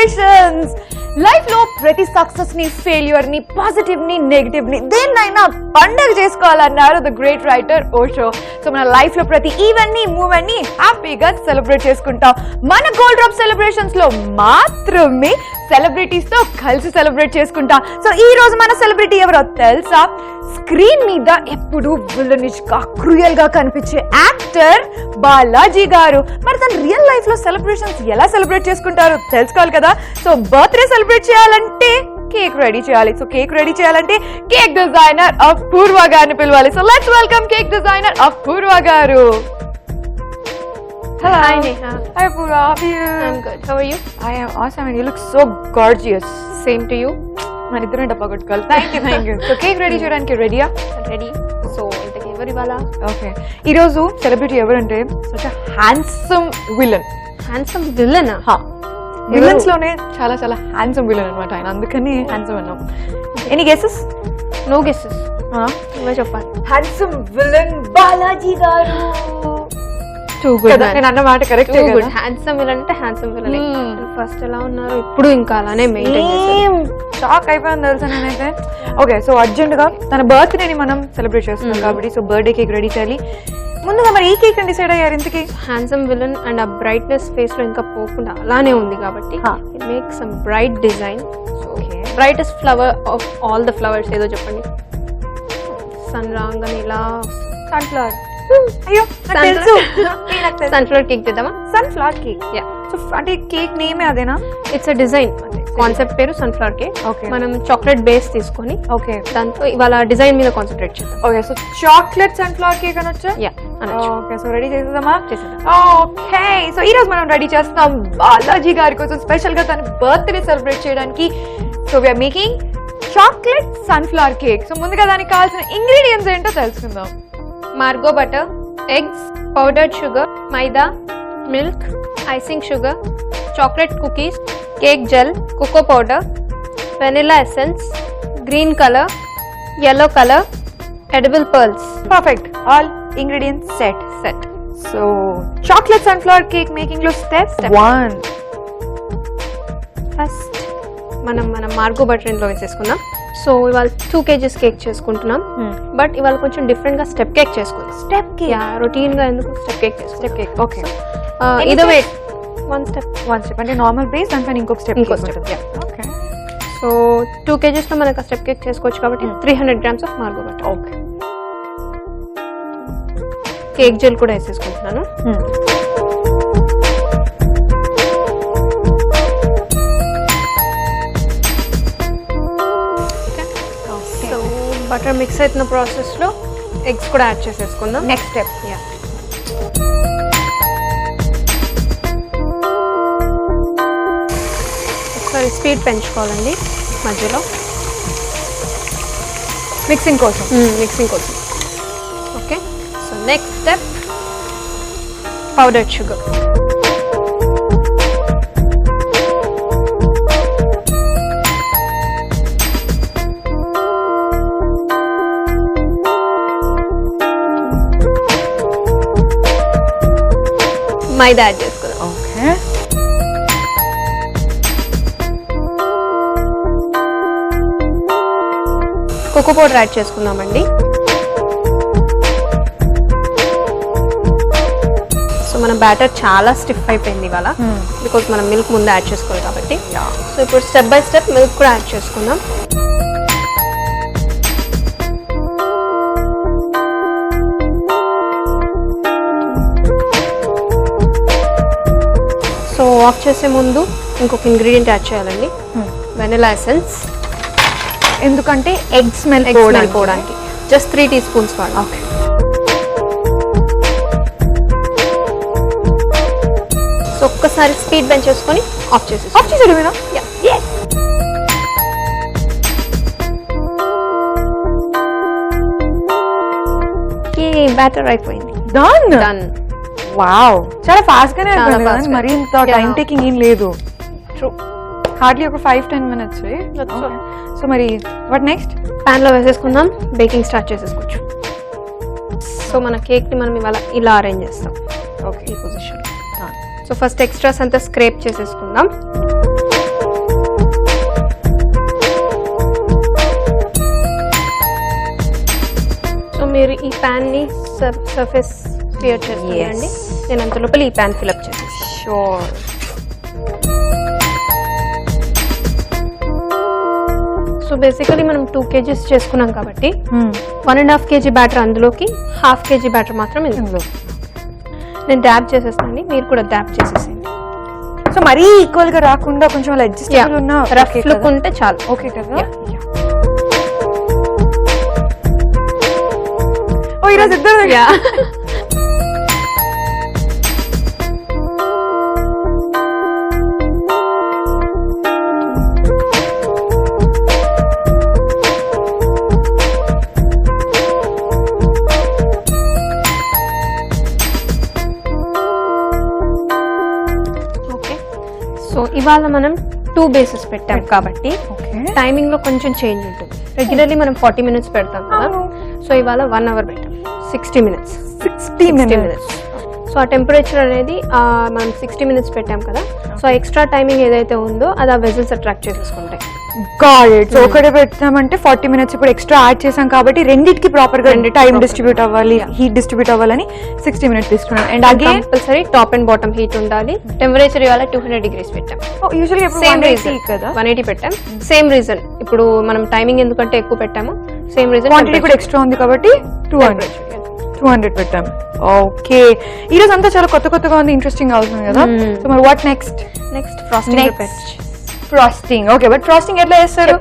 Celebrations. Life లో ప్రతి success ని, ఫెయిల్యూర్ ని, పాజిటివ్ ని, నెగిటివ్ ని దేన్నైనా పండగ చేసుకోవాలన్నారు the great writer Osho. So మన లైఫ్ లో ప్రతి ఈవెంట్ ని, మూమెంట్ ని హ్యాపీగా సెలబ్రేట్ చేసుకుంటాం. మన గోల్డ్ డ్రాప్ సెలబ్రేషన్స్ లో మాత్రమే సెలబ్రిటీస్ తో కలిసి సెలబ్రేట్ చేసుకుంటాం. సో ఈ రోజు మన సెలబ్రిటీ ఎవరో తెలుసా? స్క్రీన్ మీద ఎప్పుడు విలనిష్ గా, క్రూయల్ గా కనిపించే యాక్టర్ బాలాజీ గారు. మరి తన రియల్ లైఫ్ లో సెలబ్రేషన్స్ ఎలా సెలబ్రేట్ చేసుకుంటారో తెలుసుకోవాలి కదా. సో బర్త్డే సెలబ్రేట్ చేయాలంటే కేక్ రెడీ చేయాలి. సో కేక్ రెడీ చేయాలంటే కేక్ డిజైనర్ అపూర్వ గారిని పిలవాలి. So let's welcome cake designer Apoorva గారు. Hello. Hi Neha. Hi Apurva, how are you? I'm good. How are you? I am awesome and you look so gorgeous. Same to you. మన ఇద్దరం డబ్బా కొట్టుకోవాలి. Thank you. So cake ready చేయడానికి రెడీయా? Ready. So ఇంతకీ ఎవరు ఇవాళ? Okay, ఈరోజు సెలబ్రిటీ ఎవరంటే such handsome villain. Handsome villain. Villains లోనే చాలా చాలా హ్యాండ్సమ్ విలన్ అనమాట ఆయన, అందుకని హ్యాండ్సమ్ అన్నాం. Any guesses? No guesses. నువ్వే చెప్పాలి. హ్యాండ్సమ్ విలన్ బాలాజీ గారు. Too good. నేను అన్న మాట correct. Too good. Handsome villain అంటే హ్యాండ్సమ్ విలన్. ఫస్ట్ ఎలా ఉన్నారు, ఇప్పుడు ఇంకా అలానే మెయింటైన్ చేస్తారు. షాక్ అయిపోయాను తెలుసా నేనైతే. ఓకే, సో అర్జెంట్ గా తన బర్త్డే ని మనం సెలబ్రేట్ చేస్తున్నాం కాబట్టి సో బర్త్డే కేక్ రెడీ చేయాలి. ముందుగా మరి ఈ కేక్ డిసైడ్ అయ్యారు ఇంతకీ? హ్యాండ్సమ్ విలన్ అండ్ ఆ బ్రైట్నెస్ ఫేస్ లో ఇంకా పోకుండా అలానే ఉంది కాబట్టి make some bright design. Brightest flower of all the flowers ఏదో చెప్పండి. సన్ రాంగని ఇలా సన్ఫ్లవర్. అయ్యో తెలుసు. సన్ఫ్లవర్ కేక్ చేద్దామా? Sunflower cake. యా. సో అంటే కేక్ నేమే అదేనా? It's a design. కాన్సెప్ట్ పేరు సన్ఫ్లవర్ కేక్. ఓకే, మనం చాక్లెట్ బేస్ తీసుకొని ఓకే దాంతో ఇవాళ డిజైన్ మీద కాన్సన్ట్రేట్ చేద్దాం. Okay, so chocolate sunflower cake అనొచ్చా? యా. ఓకే, సో రెడీ చేసేద్దామా? ఓకే, సో ఈ రోజు మనం రెడీ చేస్తాం బాలాజీ గారి కోసం స్పెషల్ గా తన బర్త్డే సెలబ్రేట్ చేయడానికి. So we're making chocolate sunflower cake. So ముందుగా దానికి కావాల్సిన ఇంగ్రీడియంట్స్ ఏంటో తెలుసుకుందాం. Margo butter, eggs, powdered sugar, maida, milk, icing sugar, chocolate cookies, cake gel, cocoa powder, vanilla essence, green colour, yellow colour, edible pearls. Perfect, all ingredients set. So chocolate sunflower cake making లో step 1. First మనం Margo butter ఇందులో వేసేసుకుందాం. So ఇవాళ 2 kgs cake చేసుకుంటున్నాం. But ఇవాళ కొంచెం different గా step cake చేసుకుందాం. Step cake? యా, రొటీన్ గా ఎందుకు step cake step cake. Okay, ఇదో వెయిట్ 1 స్టెప్ అంటే నార్మల్ బేస్ దానిపైన ఇంకో స్టెప్. ఓకే, సో 2 kgs లో మనకు స్టెప్ కేక్ చేసుకోవచ్చు కాబట్టి 300 grams of Margo butter. Okay, cake gel కూడా వేసేసుకుంటున్నాను. సో బటర్ మిక్స్ అవుతున్న ప్రాసెస్ లో ఎగ్స్ కూడా యాడ్ చేసేసుకుందాం. Next step. యా, ఒకసారి స్పీడ్ పెంచుకోవాలండి మధ్యలో మిక్సింగ్ కోసం. Okay, so next step powdered sugar. Maida add చేసుకుందాం. ఓకే, కోకో పౌడర్ యాడ్ చేసుకుందామండి. సో మన బ్యాటర్ చాలా స్టిఫ్ అయిపోయింది ఇవాళ, బికాజ్ మనం మిల్క్ ముందు యాడ్ చేసుకోవాలి కాబట్టి. సో ఇప్పుడు స్టెప్ బై స్టెప్ మిల్క్ కూడా యాడ్ చేసుకుందాం. సో ఆఫ్ చేసే ముందు ఇంకొక ఇంగ్రీడియంట్ యాడ్ చేయాలండి, వెనిలా ఎసెన్స్. ఎందుకంటే ఎగ్ స్మెల్ పోవడానికి జస్ట్ 3 teaspoons వాడు. ఓకే, సో ఒక్కసారి స్పీడ్ పెంచేసుకొని ఆఫ్ చేసేసి. ఆఫ్ చేసాడు మీరు? బ్యాటర్ అయిపోయింది. డన్. వావ్, చాలా ఫాస్ట్ గానే అయిపోయింది fast కదా, మరి ఇంత టైం టేకింగ్ ఏం లేదు. ట్రూ, హార్డ్లీ ఒక 5-10 minutes. సో మరి వాట్ నెక్స్ట్? ప్యాన్ లో వేసేసుకుందాం, బేకింగ్ స్టార్ట్ చేసేసుకోవచ్చు. సో మన కేక్ ని మనం ఇవాళ ఇలా అరేంజ్ చేస్తాం. ఓకే, ఈ పొజిషన్. సో ఫస్ట్ ఎక్స్ట్రాస్ అంతా స్క్రేప్ చేసేసుకుందాం. మీరు ఈ ప్యాన్ని సర్ఫేస్ క్లియర్ చేస్తారండి. నేను అంత లోపల ఈ ప్యాన్ ఫిల్అప్ చేసేస్తాను. షూర్. సో బేసికలీ మనం 2 kgs చేసుకున్నాం కాబట్టి 1.5 kg బ్యాటర్ అందులోకి 1/2 kg బ్యాటర్ మాత్రం ఇందులో. నేను డ్యాబ్ చేసేస్తానండి, మీరు కూడా డ్యాబ్ చేసేసేయండి. సో మరీ ఈక్వల్ గా రాకుండా కొంచెం అడ్జస్టబుల్ ఉన్న రఫ్ లుక్ ఉంటే చాలు. ఓకే కదా. ఓ ఈరోజు ఇద్దరు సో ఇవాళ మనం 2 బేసెస్ పెట్టాం కాబట్టి టైమింగ్ లో కొంచెం చేంజ్ ఉంటుంది. రెగ్యులర్లీ మనం 40 minutes పెడతాం కదా, సో ఇవాళ 1 hour పెట్టాం, 60 minutes. సో ఆ టెంపరేచర్ అనేది మనం 60 minutes పెట్టాం కదా, సో ఎక్స్ట్రా టైమింగ్ ఏదైతే ఉందో అది ఆ వెజల్స్ అట్రాక్ట్ చేసేసుకుంటాయి. Got it. సో ఒకటే పెట్టామంటే 40 minutes ఇప్పుడు ఎక్స్ట్రా యాడ్ చేసాం కాబట్టి రెండిటికి ప్రాపర్ గా టైం డిస్ట్రిబ్యూట్ అవ్వాలి, హీట్ డిస్ట్రిబ్యూట్ అవ్వాలని 60 minutes తీసుకున్నాం. And again compulsory top and bottom heat ఉండాలి. టెంపరేచర్ ఇవాళ 200 degrees పెట్టాం. యూజువల్లీ సేమ్ రీజన్ కదా, 180 పెట్టాం. సేమ్ రీజన్ ఇప్పుడు మనం టైమింగ్ ఎందుకంటే ఎక్కువ పెట్టాము, సేమ్ రీజన్ క్వాంటిటీ కూడా ఎక్స్ట్రా ఉంది కాబట్టి 200 పెట్టాం. ఓకే, ఈ రోజు అంతా చాలా కొత్తగా ఉంది, ఇంట్రెస్టింగ్ అవుతుంది కదా. సో మరి what next frosting. Okay, but frosting ఎట్లా చేస్తారు?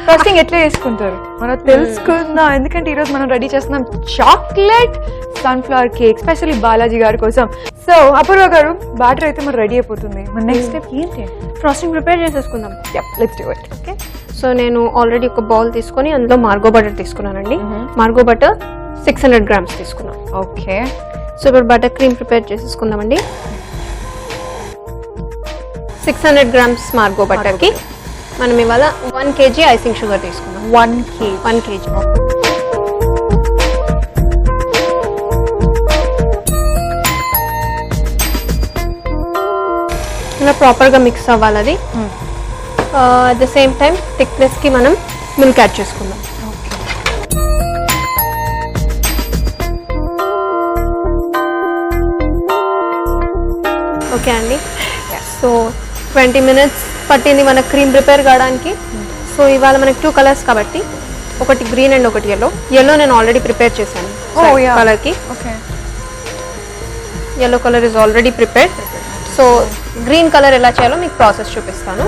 ఫ్రాస్టింగ్ ఎట్లా చేసుకుంటారు మనం తెలుసుకుందాం. ఎందుకంటే ఈ రోజు మనం రెడీ చేస్తున్నాం chocolate sunflower cake, specially Balaji గారి కోసం. సో అపూర్వ గారు, బ్యాటర్ అయితే మరి రెడీ అయిపోతుంది, మన నెక్స్ట్ స్టెప్ ఏంటి? ఫ్రాస్టింగ్ ప్రిపేర్ చేసేసుకుందాం. Let's do it. Okay, so నేను ఆల్రెడీ ఒక బౌల్ తీసుకొని అందులో మార్గో బటర్ తీసుకున్నానండి. మార్గో బటర్ 600 grams తీసుకున్నాం. ఓకే, సో ఇప్పుడు బటర్ క్రీమ్ ప్రిపేర్ చేసేసుకుందామండి. 600 grams మార్గో బటర్ కి మనం ఇవాళ 1 kg ఐసింగ్ షుగర్ తీసుకున్నాం. 1 kg. ఇలా ప్రాపర్ గా మిక్స్ అవ్వాలి అది. At the same time thickness కి మనం మిల్క్ యాడ్ చేసుకుందాం. ఓకే అండి, సో 20 minutes పట్టింది మన క్రీమ్ ప్రిపేర్ కావడానికి. సో ఇవాళ మనకి 2 colors కాబట్టి, ఒకటి గ్రీన్ అండ్ ఒకటి ఎల్లో నేను ఆల్రెడీ ప్రిపేర్ చేశాను కలర్ కి. Yellow colour is already prepared. So green colour ఎలా చేయాలో మీకు ప్రాసెస్ చూపిస్తాను.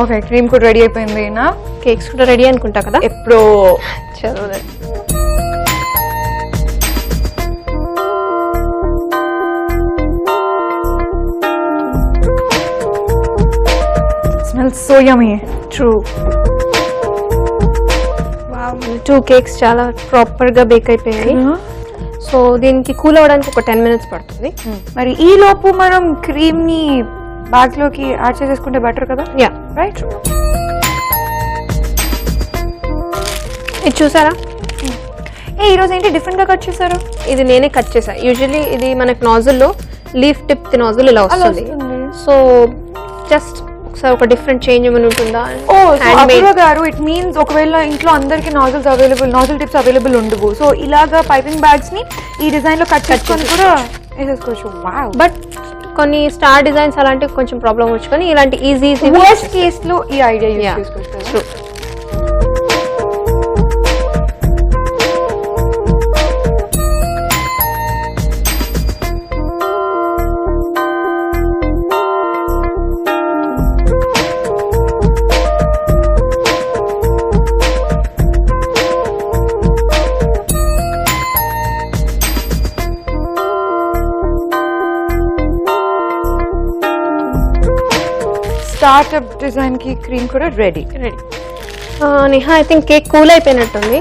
ఓకే, క్రీమ్ కూడా రెడీ అయిపోయింది. నా కేక్స్ కూడా రెడీ అనుకుంటా కదా ఎప్పుడో. చలో, smells so yummy. True. Wow, 2 cakes చాలా ప్రాపర్ గా బేక్ అయిపోయాయి. సో దీనికి కూల్ అవడానికి ఒక 10 minutes పడుతుంది. మరి ఈ లోపు మనం క్రీమ్ ని బ్యాగ్ లోకి యాడ్ చేసేసుకుంటే బెటర్ కదా. Yeah, right. ఇది చూసారా, ఈ రోజు ఏంటి డిఫరెంట్ గా కట్ చేశారు? ఇది నేనే కట్ చేసా. యూజువల్లీ ఇది మనకి నాజిల్లో లీఫ్ టిప్ నాజిల్ ఇలా వస్తుంది. సో జస్ట్ ఒకసారి ఒక డిఫరెంట్ చేంజ్ ఏమైనా ఉంటుందా? అపూర్వ గారు, ఇట్ మీన్స్ ఒకవేళ ఇంట్లో అందరికి నాజిల్ టిప్స్ అవైలబుల్ ఉండవు, సో ఇలాగా పైపింగ్ బ్యాగ్స్ ని ఈ డిజైన్ లో కట్ చేసుకొని కూడా వేసేసుకోవచ్చు. వావ్. బట్ కొన్ని స్టార్ డిజైన్స్ అలాంటివి కొంచెం ప్రాబ్లం వచ్చు, కానీ ఇలాంటి ఈజీ వర్స్ట్ కేస్ లో ఈ ఐడియా యూస్ చేసుకోవచ్చు. స్టార్ట్అప్ డిజైన్ కి క్రీమ్ కూడా ready. Neha, I think cake cool అయిపోయినట్టుంది.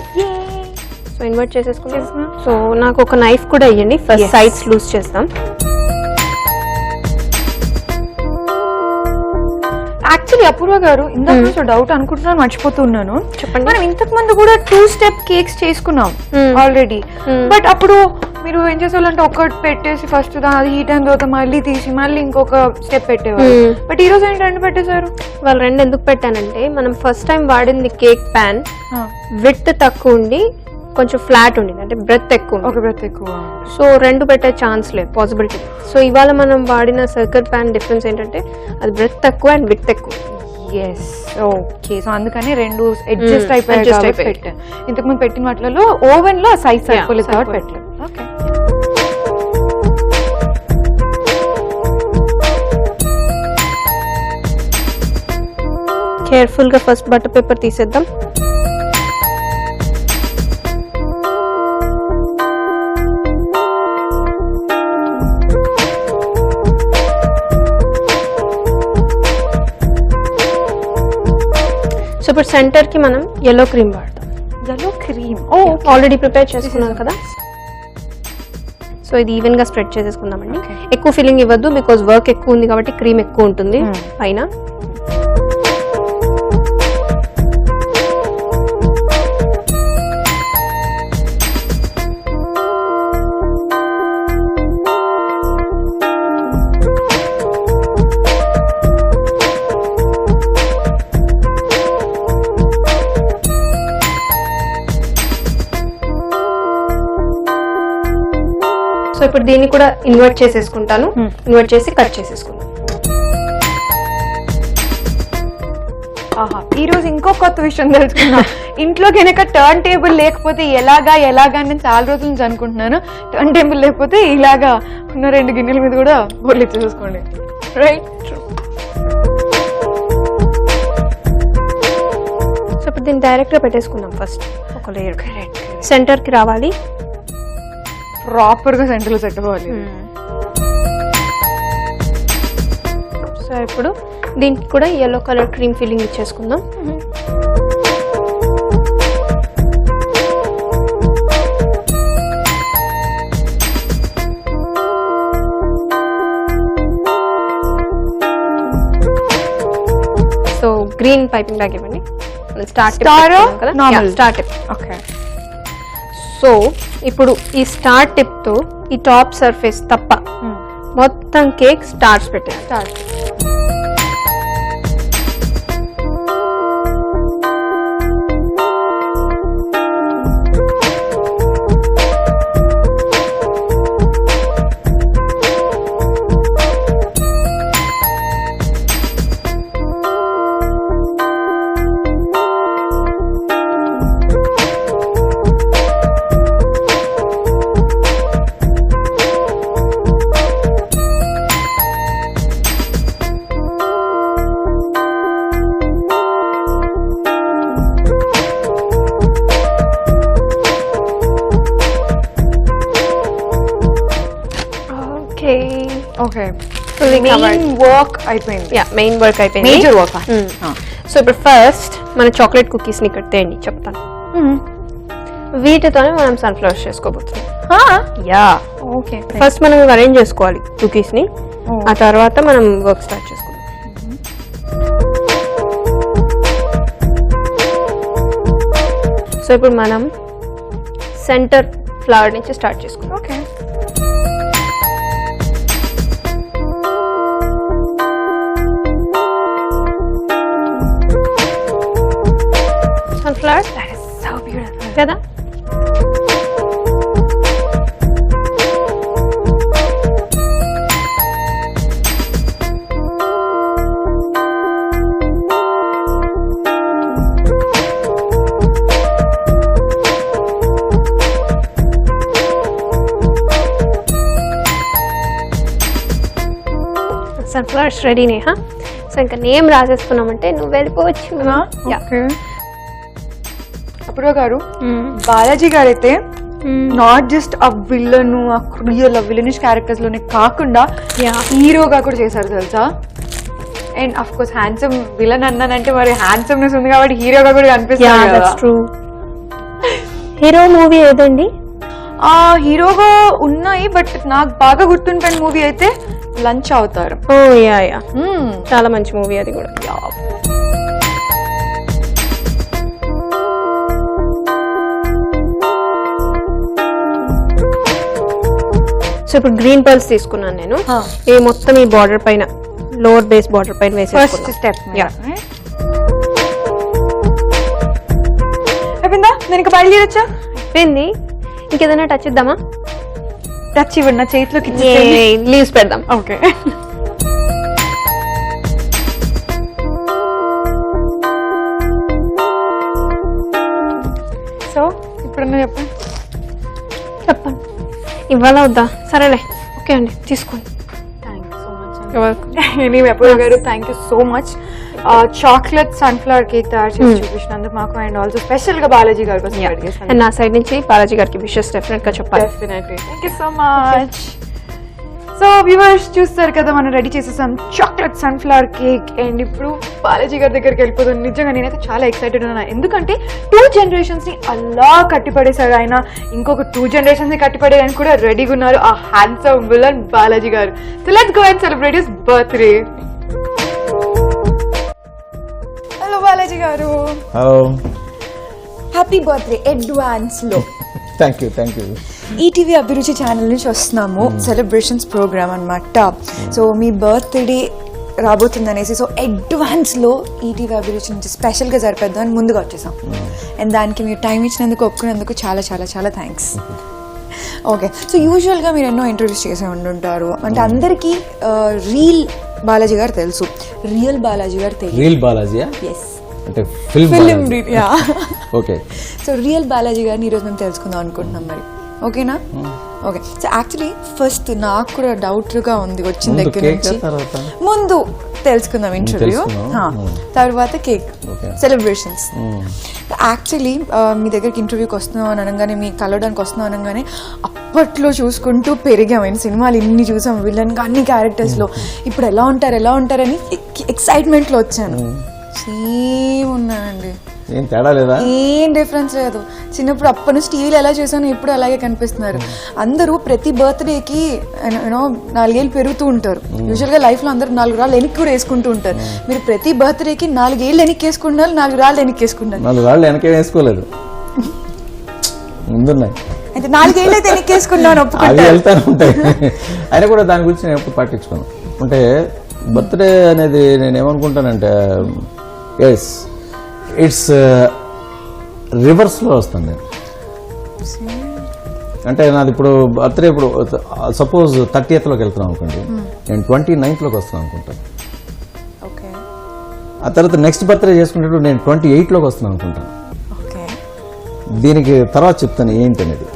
సో ఇన్వర్ట్ చేసేసుకుంటాం. సో నాకు ఒక నైఫ్ కూడా ఇవ్వండి, ఫస్ట్ సైడ్స్ లూజ్ చేస్తాం. యాక్చువల్లీ అపూర్వ గారు ఇందాక నుంచి డౌట్ అనుకుంటున్నాను, మర్చిపోతున్నాను. చెప్పండి. మనం ఇంతకు ముందు కూడా 2-step కేక్స్ చేసుకున్నాం ఆల్రెడీ. బట్ అప్పుడు మీరు ఏం చేసేవాళ్ళంటే ఒకటి పెట్టేసి ఫస్ట్ అది హీట్ అయిన తర్వాత మళ్ళీ తీసి మళ్ళీ ఇంకొక స్టెప్ పెట్టేవారు. బట్ ఈ రోజు ఏంటి 2 పెట్టేశారు? వాళ్ళు 2 ఎందుకు పెట్టానంటే, మనం ఫస్ట్ టైం వాడింది కేక్ ప్యాన్ విడ్త్ తక్కువ ఉండి కొంచెం ఫ్లాట్ ఉండింది, అంటే బ్రెత్ ఎక్కువ, ఒక బ్రెత్ ఎక్కువ. సో 2 పెట్టే ఛాన్స్ లేదు, పాసిబిలిటీ. సో ఇవాళ మనం వాడిన సర్కిల్ ప్యాన్ డిఫరెన్స్ ఏంటంటే అది బ్రెత్ తక్కువ అండ్ విడ్త్ ఎక్కువ. Yes, okay. సో అందుకని 2 అడ్జస్ట్ అయిపోయాయి పెట్టాను. ఇంతకు ముందు పెట్టిన వాటిలో ఓవెన్ లో సైజ్ సరిపోలేదు కాబట్టి పెట్టలేదు. ఓకే. కేర్ఫుల్ గా ఫస్ట్ బటర్ పేపర్ తీసేద్దాం. సో ఇప్పుడు సెంటర్ కి మనం yellow క్రీమ్ వాడతాం. yellow క్రీమ్ ఆల్రెడీ ప్రిపేర్ చేసుకున్నాం కదా. సో ఇది ఈవెన్ గా స్ప్రెడ్ చేసేసుకుందామండి. ఎక్కువ ఫీలింగ్ ఇవ్వద్దు, బికాస్ వర్క్ ఎక్కువ ఉంది కాబట్టి క్రీమ్ ఎక్కువ ఉంటుంది పైన. సో ఇప్పుడు దీన్ని కూడా ఇన్వర్ట్ చేసేసుకుంటాను. ఇన్వర్ట్ చేసి కట్ చేసేసుకుంటాను. ఆహా, ఈ రోజు ఇంకో కొత్త విషయం తెలుసుకున్నా. ఇంట్లో కనుక టర్న్ టేబుల్ లేకపోతే ఎలాగా నేను చాలా రోజుల నుంచి అనుకుంటున్నాను. టర్న్ టేబుల్ లేకపోతే ఇలాగా ఉన్న 2 గిన్నెల మీద కూడా బోర్లు ఇచ్చేసుకోండి. రైట్. సో ఇప్పుడు దీన్ని డైరెక్ట్ గా పెట్టేసుకుందాం. ఫస్ట్ ఒక లేయర్ సెంటర్ కి రావాలి, ప్రాపర్ గా సెంటర్ లో సెట్ అవ్వాలి. సో ఇప్పుడు దీనికి కూడా yellow కలర్ క్రీమ్ ఫిల్లింగ్ ఇచ్చేసుకుందాం. సో గ్రీన్ పైపింగ్ బ్యాగ్ ఇవ్వండి. Start okay. సో ఇప్పుడు ఈ స్టార్ టిప్ తో ఈ టాప్ సర్ఫేస్ తప్ప మొత్తం కేక్ స్టార్స్ పెట్టారు. ఓకే. మెయిన్ వర్క్ అయిపోయింది. మెయిన్ వర్క్ అయిపోయింది. Major work. సో ఇప్పుడు ఫస్ట్ మన చాక్లెట్ కుకీస్ ని ఇక్కడ తేండి చెప్తాను. వీటితోనే మనం సన్ఫ్లవర్స్ చేసుకోబోతున్నాం. Yeah, okay. ఫస్ట్ మనం అరేంజ్ చేసుకోవాలి కుకీస్ ని, ఆ తర్వాత మనం వర్క్ స్టార్ట్ చేసుకుందాం. సో ఇప్పుడు మనం సెంటర్ ఫ్లవర్ నుంచి స్టార్ట్ చేసుకుందాం. Okay. Sunflowers, that is so beautiful. కదా? Sunflowers ready Neha. సో ఇంకా నేమ్ రాసేసుకున్నామంటే నువ్వు వెళ్ళిపోవచ్చు. అపూర్వ గారు, బాలాజీ గారు అయితే నాట్ జస్ట్ ఆ విలన్, ఆ క్రూయల్ విలనిష్ క్యారెక్టర్స్ లోనే కాకుండా హీరోగా కూడా చేశారు తెలుసా. And of course handsome villain అన్నానంటే మరి హ్యాండ్సమ్నెస్ ఉంది కాబట్టి హీరోగా కూడా కనిపిస్తుంది. హీరో మూవీ ఏదండి? హీరోగా ఉన్నాయి, బట్ నాకు బాగా గుర్తుండిపోయిన మూవీ అయితే లంచ్ అవుతారు. ఓ యా యా, చాలా మంచి మూవీ అది కూడా. సో ఇప్పుడు గ్రీన్ పర్ల్స్ తీసుకున్నాను నేను. ఈ మొత్తం ఈ బార్డర్ పైన, లోవర్ బేస్ బార్డర్ పైన ఫస్ట్ వేసేసుకున్నాను. స్టెప్. అయిపోయిందా? నేను ఇంకా బయలుదేరొచ్చా? అయిపోయింది. ఇంకేదైనా టచ్ ఇద్దామా? టచ్ ఇవ్వండి నా చేతిలోకి. లీవ్స్ పెడదాం. ఓకే. సో ఇప్పుడన్నా చెప్పండి. చెప్పండి. ఇవ్వాలా వద్దా? సరేలే, ఓకే అండి, తీసుకోండి. ఎనీవే అపూర్వ గారు, thank you so much. Chocolate sunflower cake తయారు చేసి చూపించినందుకు మాకు, అండ్ ఆల్సో స్పెషల్ గా బాలాజీ గారి కోసం అడిగేసాను. అండ్ నా సైడ్ నుంచి బాలాజీ గారికి విషెస్ డెఫినెట్ గా చెప్పాలి. Definitely, thank you so much. So viewers చూస్తారు కదా, మనం రెడీ చేసేసాం చాక్లెట్ సన్ఫ్లవర్ కేక్. అండ్ ఇప్పుడు బాలాజీ గారి దగ్గరికి వెళ్ళిపోతాం. నిజంగా నేనైతే చాలా ఎక్సైటెడ్ ఉన్నాను, ఎందుకంటే 2 generations ని అలా కట్టిపడేశారు ఆయన. ఇంకొక 2 generations ని కట్టిపడేయడానికి కూడా రెడీగా ఉన్నారు ఆ హ్యాండ్సమ్ విలన్ బాలాజీ గారు. So let's go and celebrate his birthday. Hello Balaji గారు. హలో. హ్యాపీ బర్త్డే అడ్వాన్స్ లో. Thank you, thank you. ETV అభిరుచి ఛానల్ నుంచి వస్తున్నాము, సెలబ్రేషన్స్ ప్రోగ్రామ్ అనమాట. సో మీ బర్త్డే రాబోతుందనేసి, సో అడ్వాన్స్లో ఈటీవీ అభిరుచి నుంచి స్పెషల్గా జరిపేద్దాం అని ముందుగా వచ్చేసాం. అండ్ దానికి మీరు టైం ఇచ్చినందుకు, ఒప్పుకున్నందుకు చాలా చాలా చాలా థ్యాంక్స్. ఓకే, సో యూజువల్గా మీరు ఎన్నో ఇంటర్వ్యూస్ చేసే ఉంటుంటారు, అంటే అందరికీ రియల్ బాలాజీ గారు తెలుసు, రియల్ బాలాజీ గారు తెలియదు. రియల్ బాలాజీ? ఎస్, అంటే film. Okay. So real Balaji గారిని ఈరోజు మేము తెలుసుకుందాం అనుకుంటున్నాం, మరి ఓకేనా? ఓకే. సో యాక్చువల్లీ ఫస్ట్ నాకు కూడా డౌట్గా ఉంది వచ్చిన దగ్గర నుంచి. ముందు తెలుసుకుందాం ఇంటర్వ్యూ, తర్వాత కేక్ సెలబ్రేషన్స్. యాక్చువల్లీ మీ దగ్గరికి ఇంటర్వ్యూకి వస్తున్నాం అని అనగానే, మీ కలవడానికి వస్తున్నాం అనగానే, అప్పట్లో చూసుకుంటూ పెరిగాం, ఆయన సినిమాలు ఇన్ని చూసాం, విలన్గా అన్ని క్యారెక్టర్స్లో. ఇప్పుడు ఎలా ఉంటారని ఎక్సైట్మెంట్లో వచ్చాను. సేమ్ ఉన్నానండి, ఏం తేడా లేదా? ఏం డిఫరెన్స్ లేదు. చిన్నప్పుడు అప్పటి నుంచి టీవీలో ఎలా చూసాను, ఇప్పుడు అలాగే కనిపిస్తున్నారు. అందరూ ప్రతి బర్త్డేకి యూనో 4 ఏళ్ళు పెరుగుతూ ఉంటారు. యూజువల్గా లైఫ్లో అందరూ 4 రాళ్ళు వెనక్కి కూడా వేసుకుంటూ ఉంటారు. మీరు ప్రతి బర్త్డేకి 4 ఏళ్ళు వెనక్కి వేసుకుంటున్నారు, 4 రాళ్ళు వెనక్కి వేసుకుంటారు. 4 రాళ్ళు వెనకే వేసుకోలేదు, ముందున్నాయి. అయితే 4 ఏళ్ళు అయితే వెనక్కి వేసుకున్నాను, అవి వెళ్తానే ఉంటాయి. అయినా కూడా దాని గురించి నేను ఎప్పుడు పట్టించుకోను. అంటే బర్త్డే అనేది నేను ఏమనుకుంటానంటే, ఎస్ ఇట్స్ రివర్స్లో వస్తుంది. అంటే నాది ఇప్పుడు బర్త్డే, ఇప్పుడు సపోజ్ 30th వెళ్తున్నాం అనుకోండి, నేను 29th వస్తున్నాను అనుకుంటాను. ఆ తర్వాత నెక్స్ట్ బర్త్డే చేసుకునేటప్పుడు నేను 28 వస్తున్నాను అనుకుంటాను. దీనికి తర్వాత చెప్తాను ఏంటి అనేది,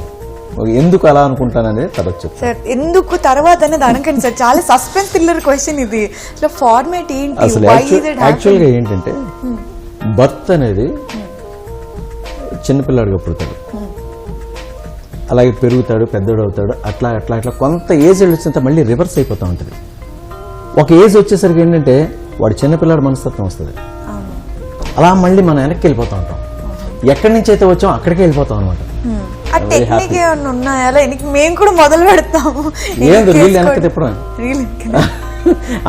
ఎందుకు అలా అనుకుంటాను అనేది తర్వాత చెప్తాను. సార్ ఎందుకు తర్వాత అనేది అనకండి సార్, చాలా సస్పెన్స్ థ్రిల్లర్ క్వశ్చన్ ఇది. అసలు ఫార్మేట్ ఏంటి? అసలు యాక్చువల్గా ఏంటంటే, బర్త్ అనేది చిన్నపిల్లాడిగా పుడతాడు, అలాగే పెరుగుతాడు, పెద్దోడు అవుతాడు, అట్లా అట్లా అట్లా కొంత ఏజ్ వచ్చినంత మళ్ళీ రివర్స్ అయిపోతూ ఉంటుంది. ఒక ఏజ్ వచ్చేసరికి ఏంటంటే వాడు చిన్నపిల్లాడు మనస్తత్వం వస్తుంది, అలా మళ్ళీ మనం వెనక్కి వెళ్ళిపోతూ ఉంటాం. ఎక్కడి నుంచి అయితే వచ్చామో అక్కడికి వెళ్ళిపోతాం అనమాట. మేము కూడా మొదలు పెడతాము. ఏంది రీల్ వెనక్కి తిప్పడం,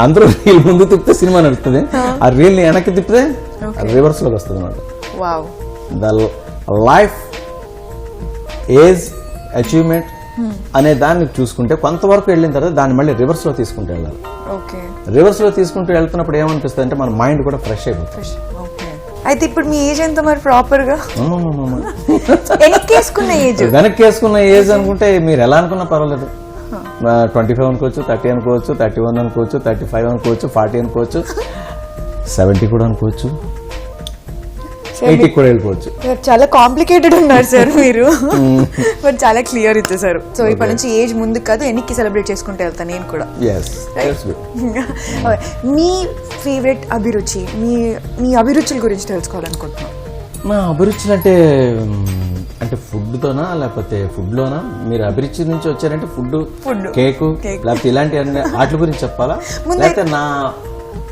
అందరూ రీల్ ముందు తిప్పితే సినిమా నడుస్తుంది, ఆ రీల్ ని వెనక్కి తిప్పితే రివర్స్ లోకి వస్తుంది అనమాట. ద లైఫ్ ఏజ్ అచీవ్మెంట్ అనే దాన్ని చూసుకుంటే కొంతవరకు వెళ్ళిన తర్వాత దాన్ని మళ్ళీ రివర్స్ లో తీసుకుంటూ వెళ్ళాలి. రివర్స్ లో తీసుకుంటూ వెళ్తున్నప్పుడు ఏమనిపిస్తుంది అంటే మన మైండ్ కూడా ఫ్రెష్ అయిపోతుంది. అయితే ఇప్పుడు మీ ఏజ్ ఎంత మరి ప్రాపర్ గా? వెనక్కి వేసుకున్న ఏజ్ అనుకుంటే మీరు ఎలా అనుకున్నా పర్వాలేదు. 25 అనుకోవచ్చు, 30 అనుకోవచ్చు, 31 అనుకోవచ్చు, 35 అనుకోవచ్చు, 40 అనుకోవచ్చు, 70 కూడా అనుకోవచ్చు, 80 కూడా వెళ్ళిపోవచ్చు. చాలా కాంప్లికేటెడ్ ఉన్నారు సార్ మీరు, బట్ చాలా క్లియర్ ఇచ్చేసారు. సో ఇప్పటి నుంచి ఏజ్ ముందుకు కాదు, ఎన్నికి సెలబ్రేట్ చేసుకుంటూ వెళ్తాను నేను కూడా. మీ ఫేవరెట్ అభిరుచి, మీ అభిరుచుల గురించి తెలుసుకోవాలనుకుంటున్నాను. నా అభిరుచులు అంటే ఫుడ్తోనా లేకపోతే ఫుడ్లోనా? మీరు అభిరుచి నుంచి వచ్చారంటే ఫుడ్, కేకు, లేకపోతే ఇలాంటి వాటి గురించి చెప్పాలా, లేకపోతే నా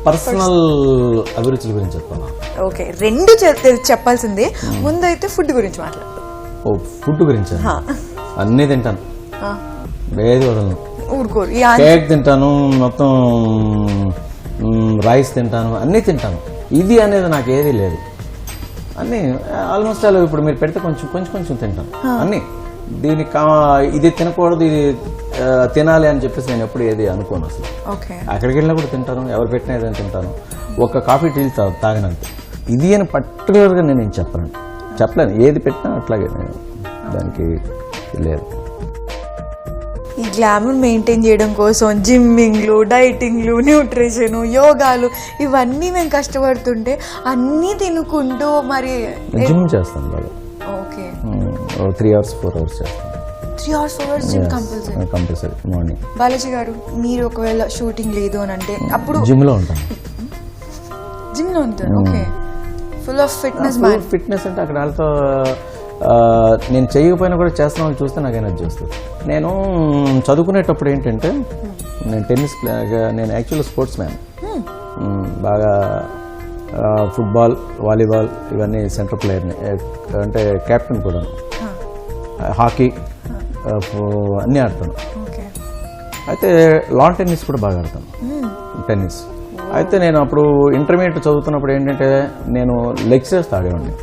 పర్సనల్ అభిరుచుల గురించి చెప్పాలా? ఓకే, రెండు చెప్పాల్సిందే. ముందైతే ఫుడ్ గురించి మాట్లాడతాం. ఓ ఫుడ్ గురించి అన్నీ తింటాను, ఏది వదలను. ఊరుకోరు. కేక్ తింటాను, మొత్తం రైస్ తింటాను, అన్నీ తింటాను. ఇది అనేది నాకు ఏదీ లేదు. అన్నీ ఆల్మోస్ట్ అలా ఇప్పుడు మీరు పెడితే కొంచెం తింటాను అన్నీ. దీనికి ఇది తినకూడదు, ఇది తినాలి అని చెప్పేసి నేను ఎప్పుడు ఏది అనుకోను అసలు. అక్కడికి వెళ్ళినా కూడా తింటాను, ఎవరు పెట్టినా ఏదైనా తింటాను. ఒక కాఫీ టీ తాగినంత ఇది అని పర్టికులర్గా నేను చెప్పలేను. ఏది పెట్టినా అట్లాగే దానికి లేదు. ఈ గ్లామర్ మెయింటైన్ చేయడం కోసం జిమ్మింగ్లు, డైటింగ్లు, న్యూట్రిషన్, యోగాలు ఇవన్నీ మేము కష్టపడుతుంటే అన్నీ తినుకుంటూ మరి జిమ్ చేస్తాను బాగా. ఓకే, 3 hours 4 hours చేస్తాను. 3 hours 4 hours gym compulsory morning. Balaji గారు, మీరు ఒకవేళ షూటింగ్ లేదు అని అంటే అప్పుడు జిమ్లో ఉంటాను. జిమ్లో ఉంటారు. Okay, full of fitness man. Fitness అంటే అక్కడ వాళ్ళతో నేను చేయకపోయినా కూడా చేస్తున్న వాళ్ళు చూస్తే నాకు ఎనర్జీ వస్తుంది. నేను చదువుకునేటప్పుడు ఏంటంటే నేను యాక్చువల్లీ స్పోర్ట్స్ మ్యాన్. బాగా ఫుట్బాల్, వాలీబాల్ ఇవన్నీ సెంటర్ ప్లేయర్ని, అంటే కెప్టెన్ కూడా. హాకీ అన్నీ ఆడతాను. అయితే లాన్ టెన్నిస్ కూడా బాగా ఆడతాను. టెన్నిస్ అయితే నేను అప్పుడు ఇంటర్మీడియట్ చదువుతున్నప్పుడు ఏంటంటే నేను లెక్చరర్స్ ఆడేవాడిని.